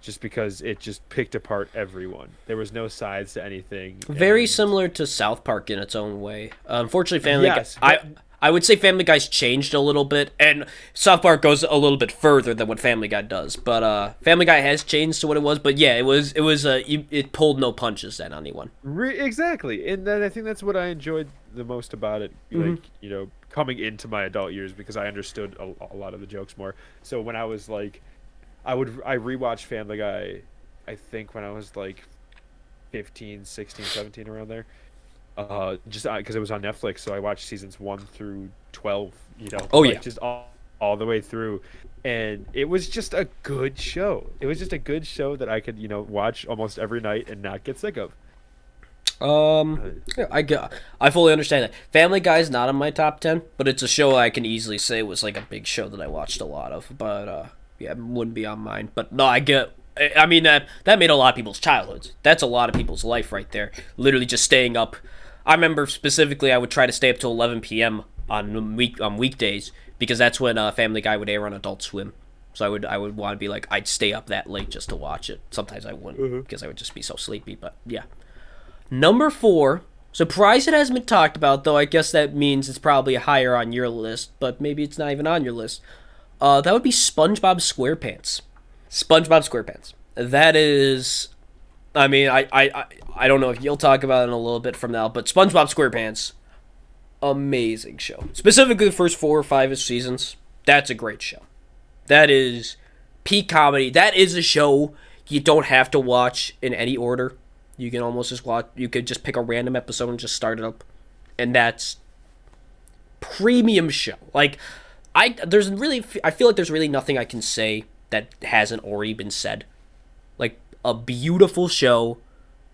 just because it just picked apart everyone. There was no sides to anything. Very And similar to South Park in its own way. Unfortunately, Family yes, Guy. I would say Family Guy's changed a little bit, and South Park goes a little bit further than what Family Guy does. But Family Guy has changed to what it was. But yeah, it pulled no punches at anyone. exactly. And then I think that's what I enjoyed the most about it. Like, you know, coming into my adult years, because I understood a lot of the jokes more. So when I was like, I rewatched Family Guy, I think when I was like 15, 16, 17, around there. Just because it was on Netflix, so I watched seasons 1 through 12. You know, Oh like yeah. just all the way through, and it was just a good show. It was just a good show that I could, you know, watch almost every night and not get sick of. Yeah, I fully understand that. Family Guy's not on my top 10, but it's a show I can easily say was like a big show that I watched a lot of. But yeah, it wouldn't be on mine. But no, I get. I mean that made a lot of people's childhoods. That's a lot of people's life right there. Literally just staying up. I remember specifically I would try to stay up till 11 p.m. on weekdays because that's when Family Guy would air on Adult Swim. So I would want to be like I'd stay up that late just to watch it. Sometimes I wouldn't because I would just be so sleepy. But yeah. Number 4, surprised it hasn't been talked about, though I guess that means it's probably higher on your list, but maybe it's not even on your list. That would be SpongeBob SquarePants. SpongeBob SquarePants. That is, I mean, I don't know if you'll talk about it in a little bit from now, but SpongeBob SquarePants, amazing show. Specifically the first 4 or 5 seasons, that's a great show. That is peak comedy. That is a show you don't have to watch in any order. You can almost just watch. You could just pick a random episode and just start it up, and that's premium show. Like, I feel like there's really nothing I can say that hasn't already been said. Like a beautiful show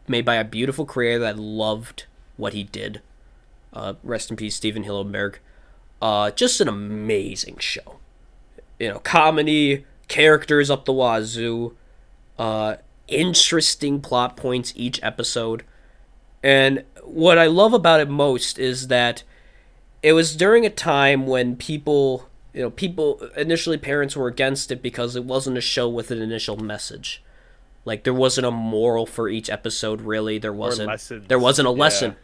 made by a beautiful creator that loved what he did. Rest in peace, Steven Hillenberg. Just an amazing show. You know, comedy, characters up the wazoo. Interesting plot points each episode. And what I love about it most is that it was during a time when people initially parents were against it because it wasn't a show with an initial message. Like there wasn't a moral for each episode really. There wasn't a lesson.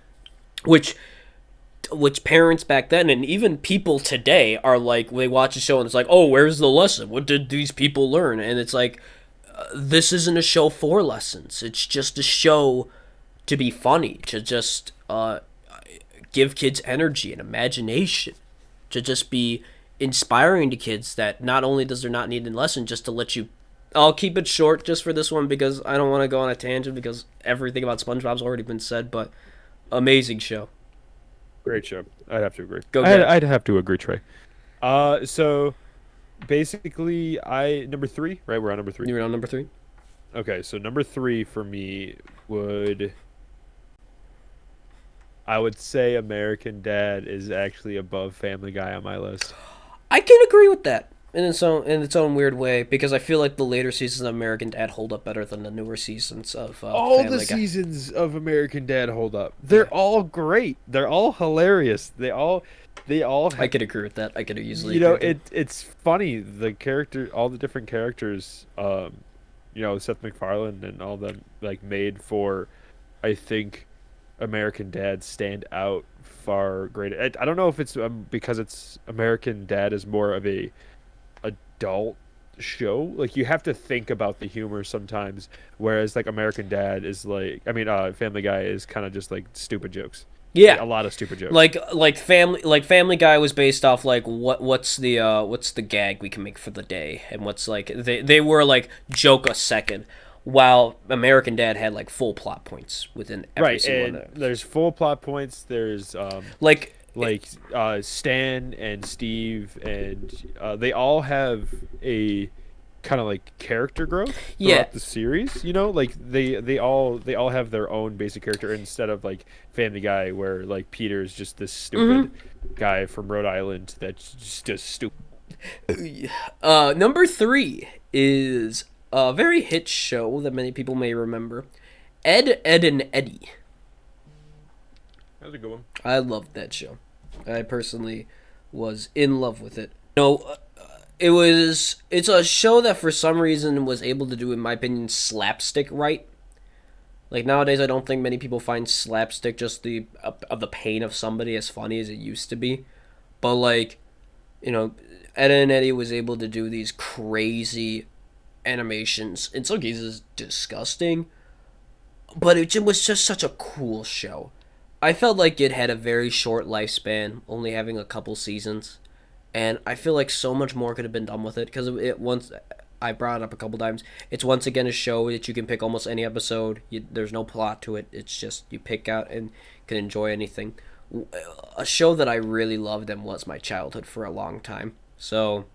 Which parents back then and even people today are like they watch a show and it's like, "Oh, where's the lesson? What did these people learn?" And it's like this isn't a show for lessons. It's just a show to be funny, to just give kids energy and imagination, to just be inspiring to kids that not only does there not need a lesson, just to let you. I'll keep it short just for this one because I don't want to go on a tangent because everything about SpongeBob's already been said, but amazing show. Great show. I'd have to agree. Go get it. I'd have to agree, Trey. So basically, number 3, right? We're on number 3. You're on number 3? Okay, so number 3 for me I would say American Dad is actually above Family Guy on my list. I can agree with that. in its own weird way, because I feel like the later seasons of American Dad hold up better than the newer seasons of All the Family Guy. seasons of American Dad hold up. Yeah. They're all great. They're all hilarious. They all I have, could agree with that. I could easily you agree know, with that. it's funny, the character, all the different characters, Seth MacFarlane and all them, like, made for, I think, American Dad stand out far greater. I don't know if it's because it's American Dad is more of a adult show. Like, you have to think about the humor sometimes, whereas like American Dad is like, Family Guy is kind of just like stupid jokes. Like, Yeah, a lot of stupid jokes. like Family Guy was based off like what's the gag we can make for the day, and what's like they were like joke a second, while American Dad had like full plot points within every Right, single and one of them. there's full plot points. There's Like like Stan and Steve, and they all have a kind of like character growth yeah, throughout the series. Like they all have their own basic character instead of like Family Guy, where like Peter is just this stupid guy from Rhode Island that's just stupid. number three is a very hit show that many people may remember, Ed, Ed and Eddie. That's a good one. I loved that show. I personally was in love with it. No, it's a show that for some reason was able to do, in my opinion, slapstick right. Like nowadays, I don't think many people find slapstick just of the pain of somebody as funny as it used to be. But like, you know, Ed and Eddie was able to do these crazy animations. In some cases, disgusting. But it was just such a cool show. I felt like it had a very short lifespan, only having a couple seasons, and I feel like so much more could have been done with it, because it once I brought it up a couple times. It's once again a show that you can pick almost any episode. There's no plot to it. It's just you pick out and can enjoy anything. A show that I really loved and was my childhood for a long time. So,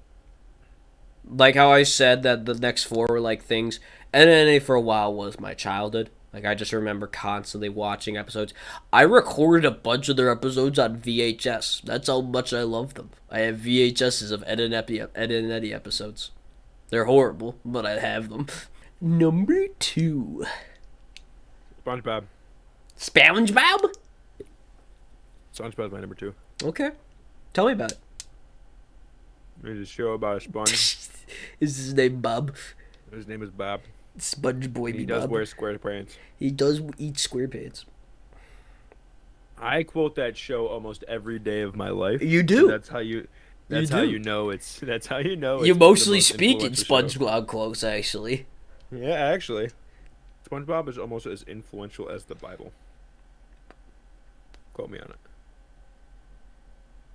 like how I said that the next four were like things, NNA for a while was my childhood. Like, I just remember constantly watching episodes. I recorded a bunch of their episodes on VHS. That's how much I love them. I have VHSs of Ed and Eddie episodes. They're horrible, but I have them. Number two. SpongeBob. SpongeBob? SpongeBob's my number two. Okay. Tell me about it. There's a show about a sponge. Is his name Bob? His name is Bob. Sponge Boy He Bob. does wear square pants. He does eat square pants. I quote that show almost every day of my life. You do. That's how you. That's how you know it's. That's how you know. You It's mostly the most speak in influential show. SpongeBob quotes, actually. Yeah, actually, SpongeBob is almost as influential as the Bible. Quote me on it.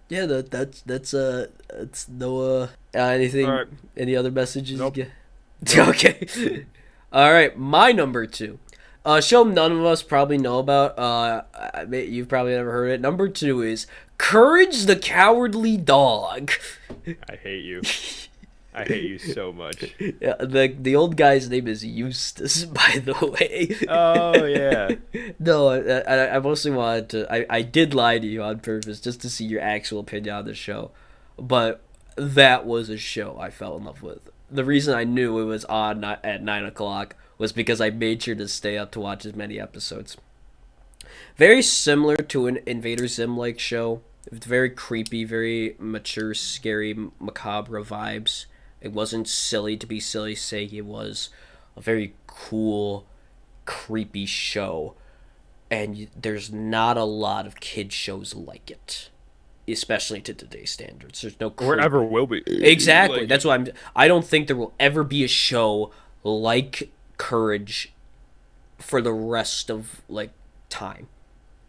Yeah, that's no anything. All right. Any other messages? Nope. Okay. All right, my number two. A show none of us probably know about. You've probably never heard it. Number two is Courage the Cowardly Dog. I hate you. I hate you so much. Yeah, the old guy's name is Eustace, by the way. Oh yeah. No, I mostly wanted to. I did lie to you on purpose just to see your actual opinion on the show, but that was a show I fell in love with. The reason I knew it was on at 9 o'clock was because I made sure to stay up to watch as many episodes. Very similar to an Invader Zim like show. It's very creepy, very mature, scary, macabre vibes. It wasn't silly to be silly's sake. It was a very cool, creepy show. And there's not a lot of kid shows like it, especially to today's standards. There's no Or ever will be. Exactly. Like, That's why I don't think there will ever be a show like Courage for the rest of like time.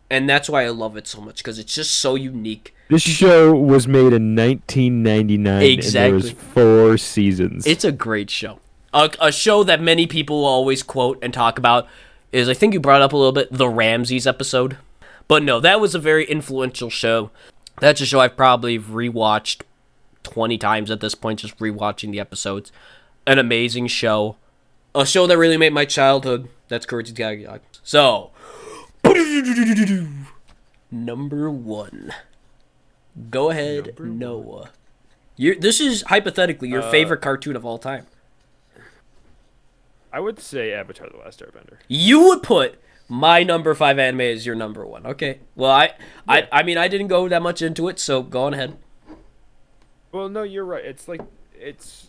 And that's why I love it so much, because it's just so unique. this show was made in 1999. Exactly. And there was 4 seasons. It's a great show. A show that many people always quote and talk about is, I think you brought up a little bit, the Ramses episode. But no, that was a very influential show. That's a show I've probably rewatched 20 times at this point, just rewatching the episodes. An amazing show. A show that really made my childhood. That's Courage the Cowardly Dog. So, number one. Go ahead, Noah. This is hypothetically your Uh, favorite cartoon of all time. I would say Avatar: The Last Airbender. You would put my number 5 anime as your number 1. Okay. Well, Yeah. I mean, I didn't go that much into it, so go on ahead. Well, no, you're right. It's like it's.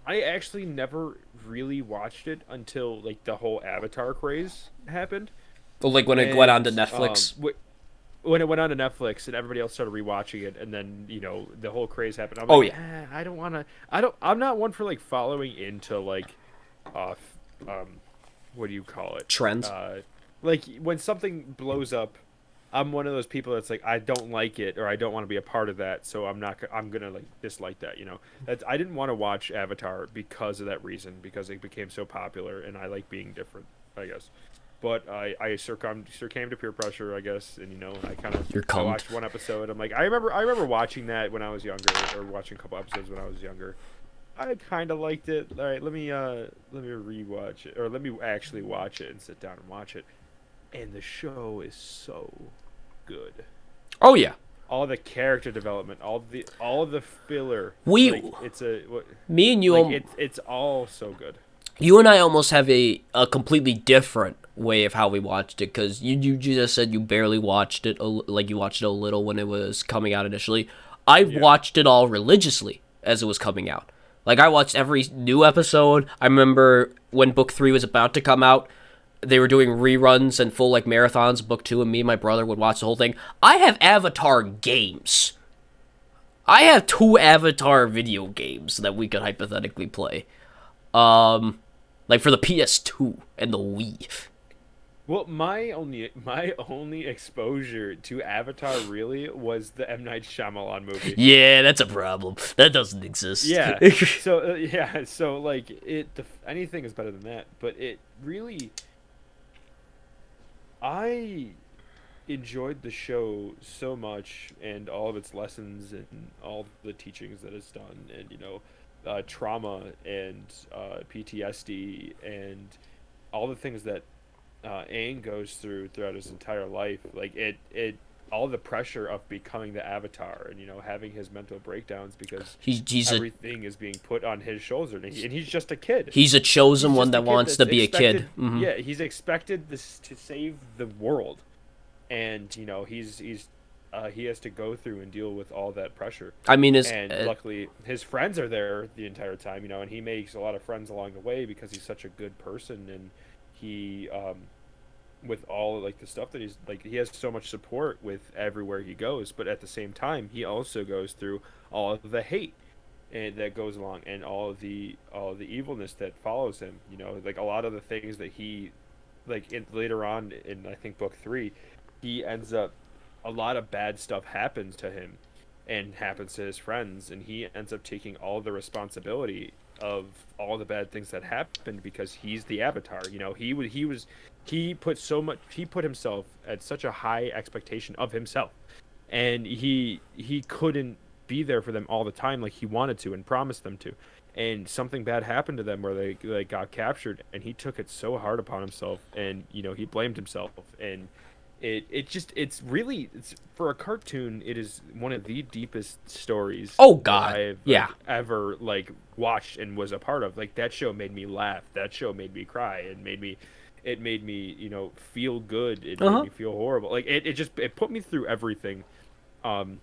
I actually never really watched it until like the whole Avatar craze happened, But like when it went on and to Netflix. when it went on to Netflix and everybody else started rewatching it, and then the whole craze happened. I'm Oh like, yeah, I don't want to. I don't. I'm not one for like following into like, uh, what do you call it? trends. Like when something blows up, I'm one of those people that's like I don't like it or I don't want to be a part of that, so I'm not. I'm gonna like dislike that. That's I didn't want to watch Avatar because of that reason because it became so popular and I like being different, I guess. But I succumbed to peer pressure, I guess, and You're I cummed. watched one episode. I'm like I remember watching that when I was younger, or watching a couple episodes when I was younger. I kind of liked it. All right, let me rewatch it, or let me actually watch it and sit down and watch it. And the show is so good. Oh yeah. All the character development, all the filler. We, Like it's a me and you, like it's all so good. you and I almost have a completely different way of how we watched it because you just said you barely watched it, like you watched it a little when it was coming out initially. I Yeah. watched it all religiously as it was coming out. Like I watched every new episode. I remember when book 3 was about to come out, they were doing reruns and full like marathons of book 2, and me and my brother would watch the whole thing. I have Avatar games. I have 2 Avatar video games that we could hypothetically play. Like for the PS2 and the Wii. Well, my only exposure to Avatar really was the M Night Shyamalan movie. Yeah, that's a problem. That doesn't exist. Yeah. So yeah. So like anything is better than that, but it really I enjoyed the show so much and all of its lessons and all the teachings that it's done and trauma and PTSD and all the things that Aang goes throughout his entire life. Like it all the pressure of becoming the Avatar and having his mental breakdowns because he's a everything is being put on his shoulders and he's just a kid. he's a chosen He's one just a that kid wants that's to be a kid. expected. Yeah, he's expected this to save the world, and he has to go through and deal with all that pressure. I mean, is And luckily, his friends are there the entire time, and he makes a lot of friends along the way because he's such a good person, and he with all like the stuff that he's like he has so much support with everywhere he goes, but at the same time he also goes through all of the hate and that goes along and all the evilness that follows him, like a lot of the things that he like later on in I think book 3 he ends up a lot of bad stuff happens to him and happens to his friends, and he ends up taking all the responsibility of all the bad things that happened because he's the Avatar. He put himself at such a high expectation of himself, and he couldn't be there for them all the time like he wanted to and promised them to, and something bad happened to them where they got captured, and he took it so hard upon himself, and he blamed himself, and it's for a cartoon. It is one of the deepest stories oh that god, I've yeah. ever like watched and was a part of. Like that show made me laugh. That show made me cry. It made me feel good. It Uh made huh. me feel horrible. Like it put me through everything. Um,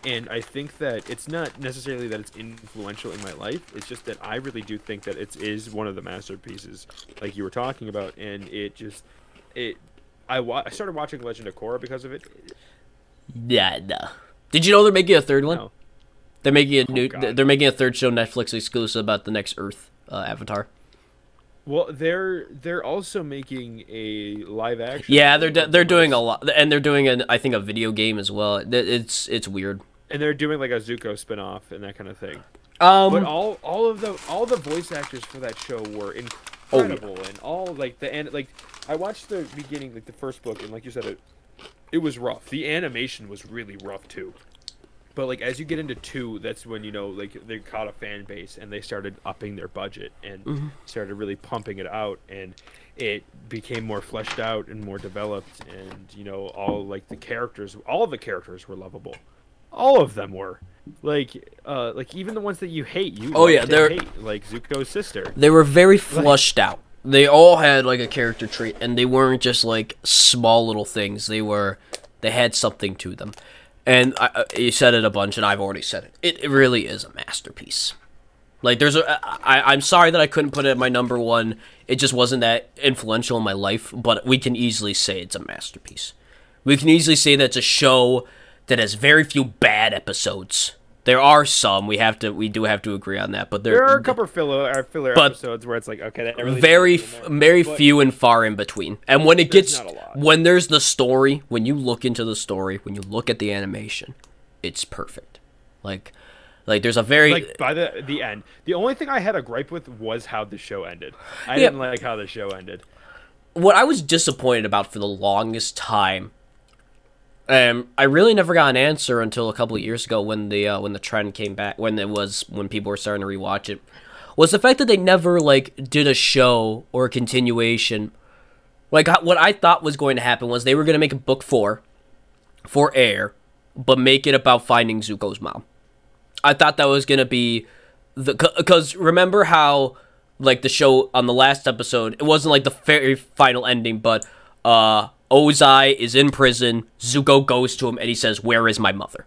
and I think that it's not necessarily that it's influential in my life. It's just that I really do think that it is one of the masterpieces, like you were talking about, and it I started watching Legend of Korra because of it. Yeah, no. Did you know they're making a third one? No. They're making a Oh new. God. They're making a third show, Netflix exclusive, about the next Earth Avatar. Well, they're also making a live action. Yeah, show of they're the doing a most- lot, and they're doing I think a video game as well. It's weird. and they're doing like a Zuko spin-off and that kind of thing. But Um. all the voice actors for that show were Oh yeah. incredible, and all like the and like I watched the beginning, like the first book, and like you said, it was rough. The animation was really rough too. But like as you get into 2, that's when like they caught a fan base and they started upping their budget and started really pumping it out, and it became more fleshed out and more developed, and all like all of the characters were lovable. All of them were. like even the ones that you hate, you Oh love yeah, to hate, like Zuko's sister. they were very Like, flushed out. They all had like a character trait, and they weren't just like small little things. They had something to them. And you said it a bunch, and I've already said it. It really is a masterpiece. Like I'm sorry that I couldn't put it at my number one. It just wasn't that influential in my life. But we can easily say it's a masterpiece. We can easily say that it's a show that has very few bad episodes. There are some. We do have to agree on that. But there are a couple filler but episodes where it's like, okay, that really very few and far in between. And when it gets not a lot. when there's the story, when you look into the story, when you look at the animation, it's perfect. Like there's a very like by the end. The only thing I had a gripe with was how the show ended. I didn't like how the show ended. What I was disappointed about for the longest time. I really never got an answer until a couple of years ago when the trend came back, when people were starting to rewatch it, was the fact that they never like did a show or a continuation. Like what I thought was going to happen was they were going to make a book 4 for air, but make it about finding Zuko's mom. I thought that was going to be because remember how like the show on the last episode, it wasn't like the very final ending, but Ozai is in prison. Zuko goes to him and he says, "Where is my mother?"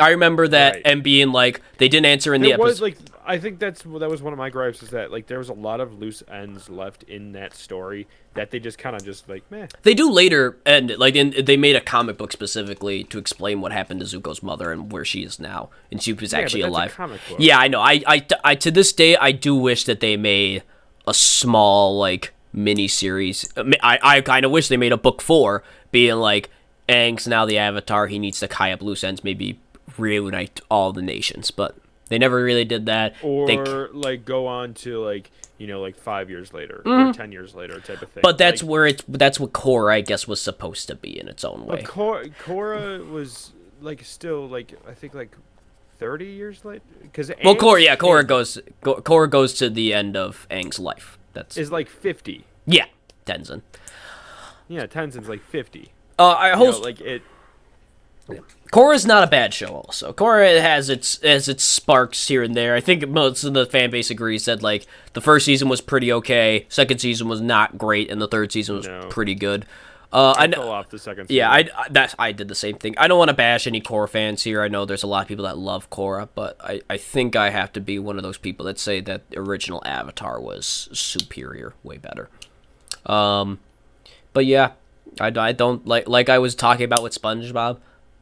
I remember that Right. and being like, they didn't answer in the There was episode. like I think that was one of my gripes is that like there was a lot of loose ends left in that story that they just kind of just like meh. They do later end it. Like they made a comic book specifically to explain what happened to Zuko's mother and where she is now, and she was actually but that's a alive. comic book. Yeah, I know. I to this day I do wish that they made a small like mini series. I kind of wish they made a book 4 being like Aang's now the Avatar. He needs to tie up loose ends, maybe reunite all the nations, but they never really did that. Or like go on to like like 5 years later or 10 years later type of thing. But that's like, that's what Korra I guess was supposed to be in its own way. Korra was like still like I think like 30 years later because Well, Korra goes to the end of Aang's life. That's is like 50. yeah, Tenzin. Yeah, Tenzin's like 50. I host like it. Korra's not a bad show. Also, Korra has its sparks here and there. I think most of the fan base agrees that like the first season was pretty okay, second season was not great, and the third season was pretty good. I fell off the second season. Yeah, I did the same thing. I don't want to bash any Korra fans here. I know there's a lot of people that love Korra, but I think I have to be one of those people that say that the original Avatar was superior, way better. But yeah, I don't like I was talking about with SpongeBob.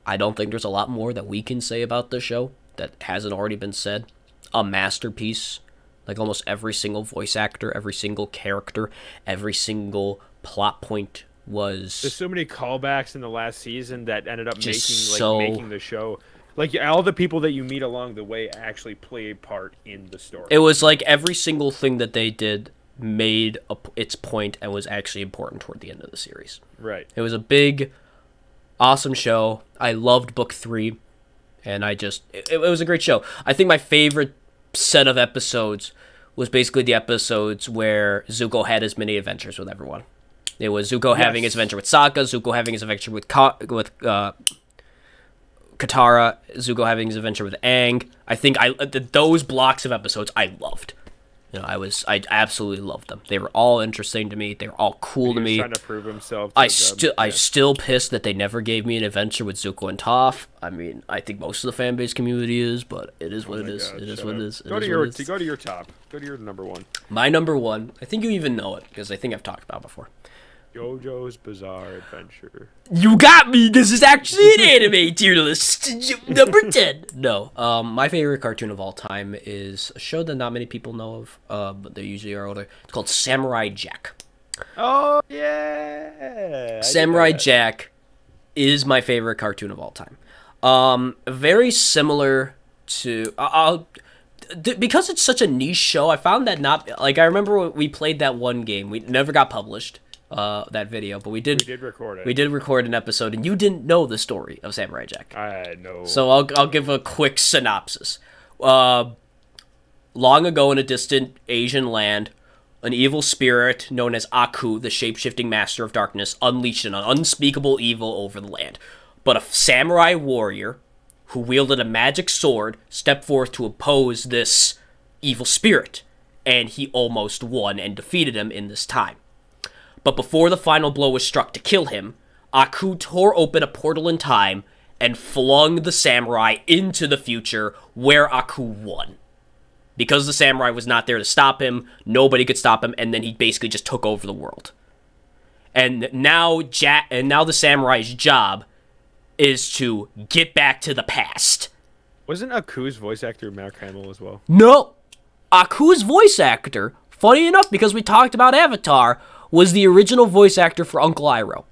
I don't think there's a lot more that we can say about the show that hasn't already been said. A masterpiece. Like almost every single voice actor, every single character, every single plot point was. There's so many callbacks in the last season that ended up Just making the show. Like all the people that you meet along the way actually play a part in the story. It was like every single thing that they did made its point and was actually important toward the end of the series. Right. It was a big, awesome show. I loved book 3, and it was a great show. I think my favorite set of episodes was basically the episodes where Zuko had his mini adventures with everyone. It was Zuko having his adventure with Sokka, Zuko having his adventure with Katara, Zuko having his adventure with Aang. I think those blocks of episodes I loved. I absolutely loved them. They were all interesting to me. They were all cool to me. Trying to prove himself. I still pissed that they never gave me an adventure with Zuko and Toph. I mean, I think most of the fan base community is, but it is what it is. It is what it is. Go to your top. Go to your number 1. My number 1. I think you even know it because I think I've talked about it before. JoJo's Bizarre Adventure. You got me. This is actually an anime tier list. Number 10. No. My favorite cartoon of all time is a show that not many people know of, but they usually are older. It's called Samurai Jack. Oh, yeah. Samurai Jack is my favorite cartoon of all time. Very similar to... because it's such a niche show, I found that not... Like, I remember when we played that one game. We never got published. That video, but we did record it. We did record an episode, and you didn't know the story of Samurai Jack. I know. So I'll give a quick synopsis. Long ago in a distant Asian land, an evil spirit known as Aku, the shape-shifting master of darkness, unleashed an unspeakable evil over the land. But a samurai warrior who wielded a magic sword, stepped forth to oppose this evil spirit, and he almost won and defeated him in this time. But before the final blow was struck to kill him, Aku tore open a portal in time and flung the samurai into the future, where Aku won. Because the samurai was not there to stop him, nobody could stop him, and then he basically just took over the world. And now the samurai's job is to get back to the past. Wasn't Aku's voice actor Mark Hamill as well? No! Aku's voice actor, funny enough, because we talked about Avatar, was the original voice actor for Uncle Iroh.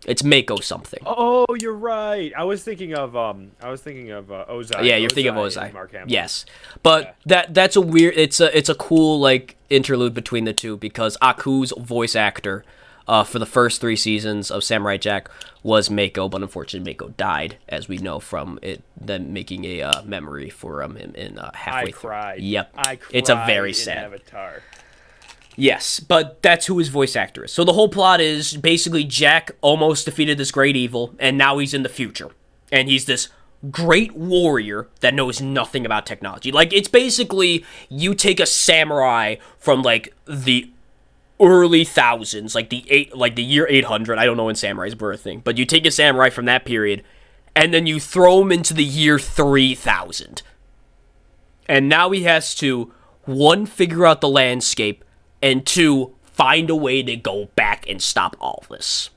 It's Mako something. Oh, you're right. I was thinking of Ozai. Yeah, you're thinking of Ozai. Mark Hamill. Yes, but that's a weird. It's a cool like interlude between the two, because Aku's voice actor for the first 3 seasons of Samurai Jack was Mako, but unfortunately Mako died, as we know from it. Them making a memory for him in halfway. I cried. Yep, I cried. It's a very in sad. Avatar. Yes, but that's who his voice actor is. So the whole plot is basically Jack almost defeated this great evil, and now he's in the future. And he's this great warrior that knows nothing about technology. Like, it's basically you take a samurai from, like, the early thousands, like the year 800. I don't know when samurais were a thing, but you take a samurai from that period, and then you throw him into the year 3000. And now he has to, 1, figure out the landscape, and 2, find a way to go back and stop all this.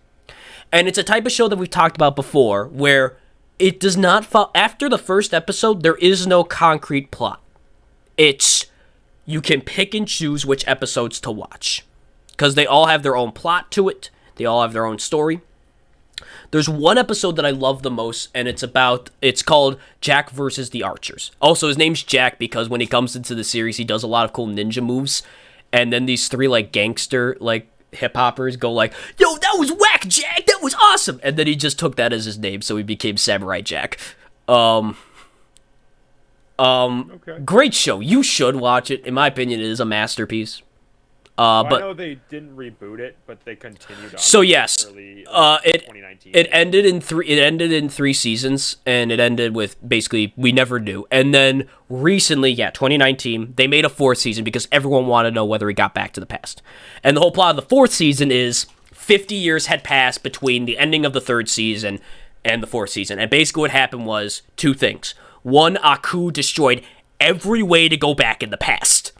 And it's a type of show that we've talked about before, where it does not after the first episode, there is no concrete plot. It's, you can pick and choose which episodes to watch, because they all have their own plot to it. They all have their own story. There's one episode that I love the most, and it's called Jack versus the Archers. Also, his name's Jack because when he comes into the series, he does a lot of cool ninja moves. And then these 3, like, gangster, like, hip-hoppers go like, yo, that was whack, Jack! That was awesome! And then he just took that as his name, so he became Samurai Jack. Okay. Great show. You should watch it. In my opinion, it is a masterpiece. But I know they didn't reboot it, but they continued on. So yes, early, 2019. It ended in 3 seasons, and it ended with basically we never knew. And then recently, 2019, they made a 4th season because everyone wanted to know whether he got back to the past. And the whole plot of the 4th season is 50 years had passed between the ending of the 3rd season and the 4th season. And basically what happened was 2 things. 1, Aku destroyed every way to go back in the past.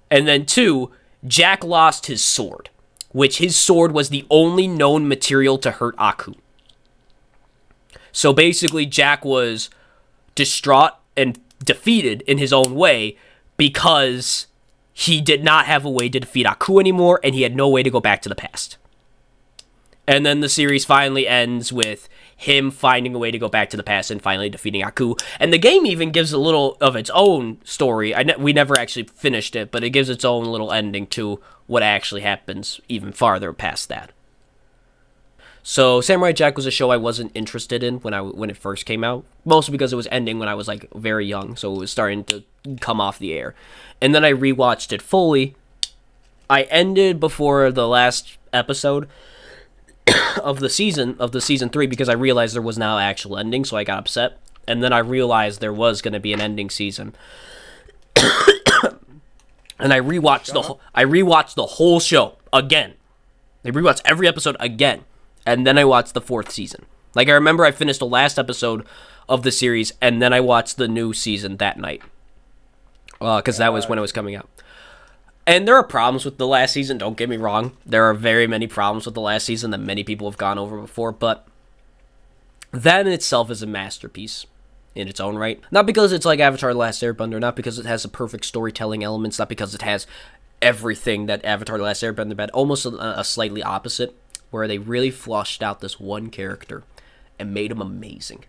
And then 2, Jack lost his sword, which his sword was the only known material to hurt Aku. So basically, Jack was distraught and defeated in his own way because he did not have a way to defeat Aku anymore, and he had no way to go back to the past. And then the series finally ends with him finding a way to go back to the past and finally defeating Aku. And the game even gives a little of its own story. We never actually finished it, but it gives its own little ending to what actually happens even farther past that. So Samurai Jack was a show I wasn't interested in when it first came out, mostly because it was ending when I was like very young, so it was starting to come off the air. And then I rewatched it fully. I ended before the last episode of the season 3 because I realized there was no actual ending, so I got upset. And then I realized there was going to be an ending season. And I rewatched the whole show again. I rewatched every episode again. And then I watched the 4th season. Like, I remember I finished the last episode of the series, and then I watched the new season that night. Because that was when it was coming out. And there are problems with the last season, don't get me wrong. There are very many problems with the last season that many people have gone over before, but that in itself is a masterpiece in its own right. Not because it's like Avatar The Last Airbender, not because it has the perfect storytelling elements, not because it has everything that Avatar The Last Airbender had, almost a slightly opposite, where they really flushed out this one character and made him amazing.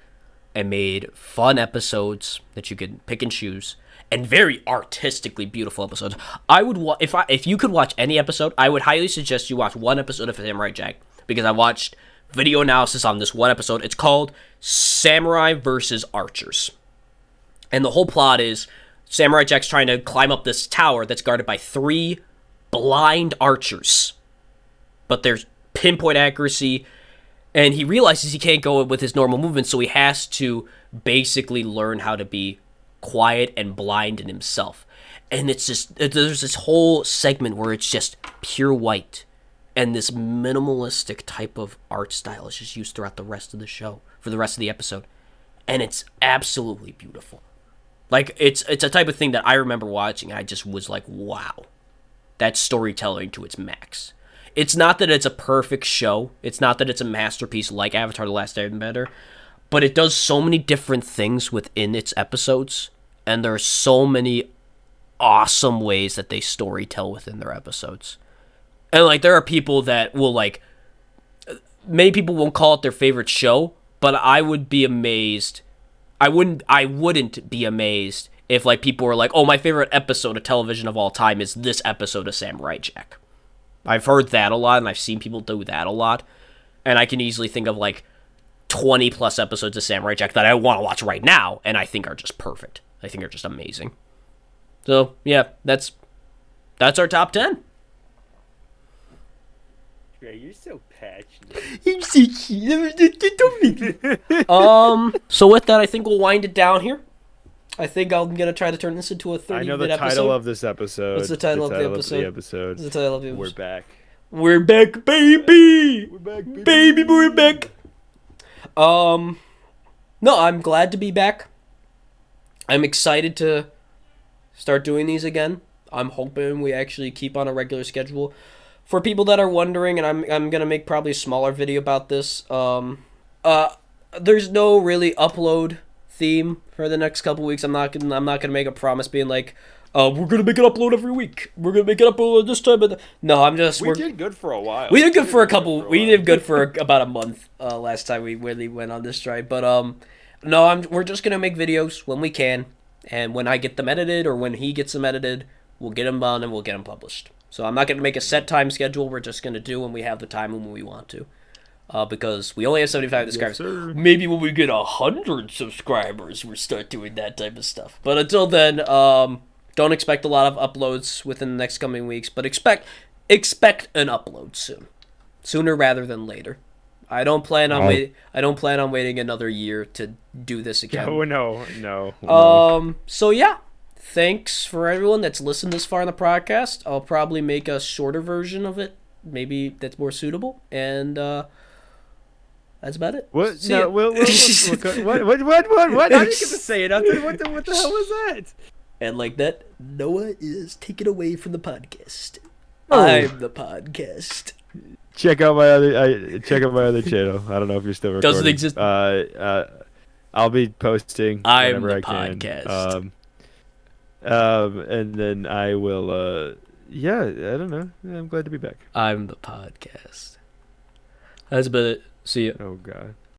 And made fun episodes that you could pick and choose. And very artistically beautiful episodes. I would if you could watch any episode, I would highly suggest you watch one episode of Samurai Jack, because I watched video analysis on this one episode. It's called Samurai versus Archers, and the whole plot is Samurai Jack's trying to climb up this tower that's guarded by 3 blind archers, but there's pinpoint accuracy, And he realizes he can't go with his normal movements, so he has to basically learn how to be quiet and blind in himself. And it's just, there's this whole segment where it's just pure white. And this minimalistic type of art style is just used throughout the rest of the show, for the rest of the episode. And it's absolutely beautiful. Like, it's a type of thing that I remember watching, and I just was like, wow. That's storytelling to its max. It's not that it's a perfect show. It's not that it's a masterpiece like Avatar The Last Airbender. But it does so many different things within its episodes. And there are so many awesome ways that they storytell within their episodes. And, like, there are people that will, like... Many people won't call it their favorite show, but I would be amazed. I wouldn't be amazed if, like, people were like, oh, my favorite episode of television of all time is this episode of Samurai Jack. I've heard that a lot, and I've seen people do that a lot. And I can easily think of, like, 20-plus episodes of Samurai Jack that I want to watch right now, and I think are just perfect. I think are just amazing. So, yeah, that's our top 10. You're so passionate. So with that, I think we'll wind it down here. I think I'm gonna try to turn this into a 30-minute episode. I know the title of this episode. What's the title of the episode? What's the title of the episode? We're back. We're back, baby. We're back, baby. Baby, we're back. No, I'm glad to be back. I'm excited to start doing these again. I'm hoping we actually keep on a regular schedule. For people that are wondering, and I'm gonna make probably a smaller video about this. There's no really upload theme for the next couple weeks. I'm not gonna make a promise being like, we're gonna make an upload every week. We're gonna make an upload this time. No, I'm just. We did good for a while. We did good for a couple. We did good for about a month. Last time we really went on this stride, but no, we're just gonna make videos when we can, and when I get them edited or when he gets them edited, we'll get them done and we'll get them published. So I'm not going to make a set time schedule. We're just going to do when we have the time and when we want to. Because we only have 75 subscribers. Sir. Maybe when we get 100 subscribers, we'll start doing that type of stuff. But until then, don't expect a lot of uploads within the next coming weeks. But expect an upload soon. Sooner rather than later. I don't plan on waiting another year to do this again. No. So yeah. Thanks for everyone that's listened this far in the podcast. I'll probably make a shorter version of it. Maybe that's more suitable. And that's about it. What? See no, ya. what? What? I didn't get to say it. What the hell was that? And like that, Noah is taken away from the podcast. Oh. I'm the podcast. Check out my other channel. I don't know if you're still recording. Doesn't exist. I'll be posting I'm whenever the I can. podcast. And then I will, yeah, I don't know. I'm glad to be back. I'm the podcast. That's about it. See ya. Oh, God.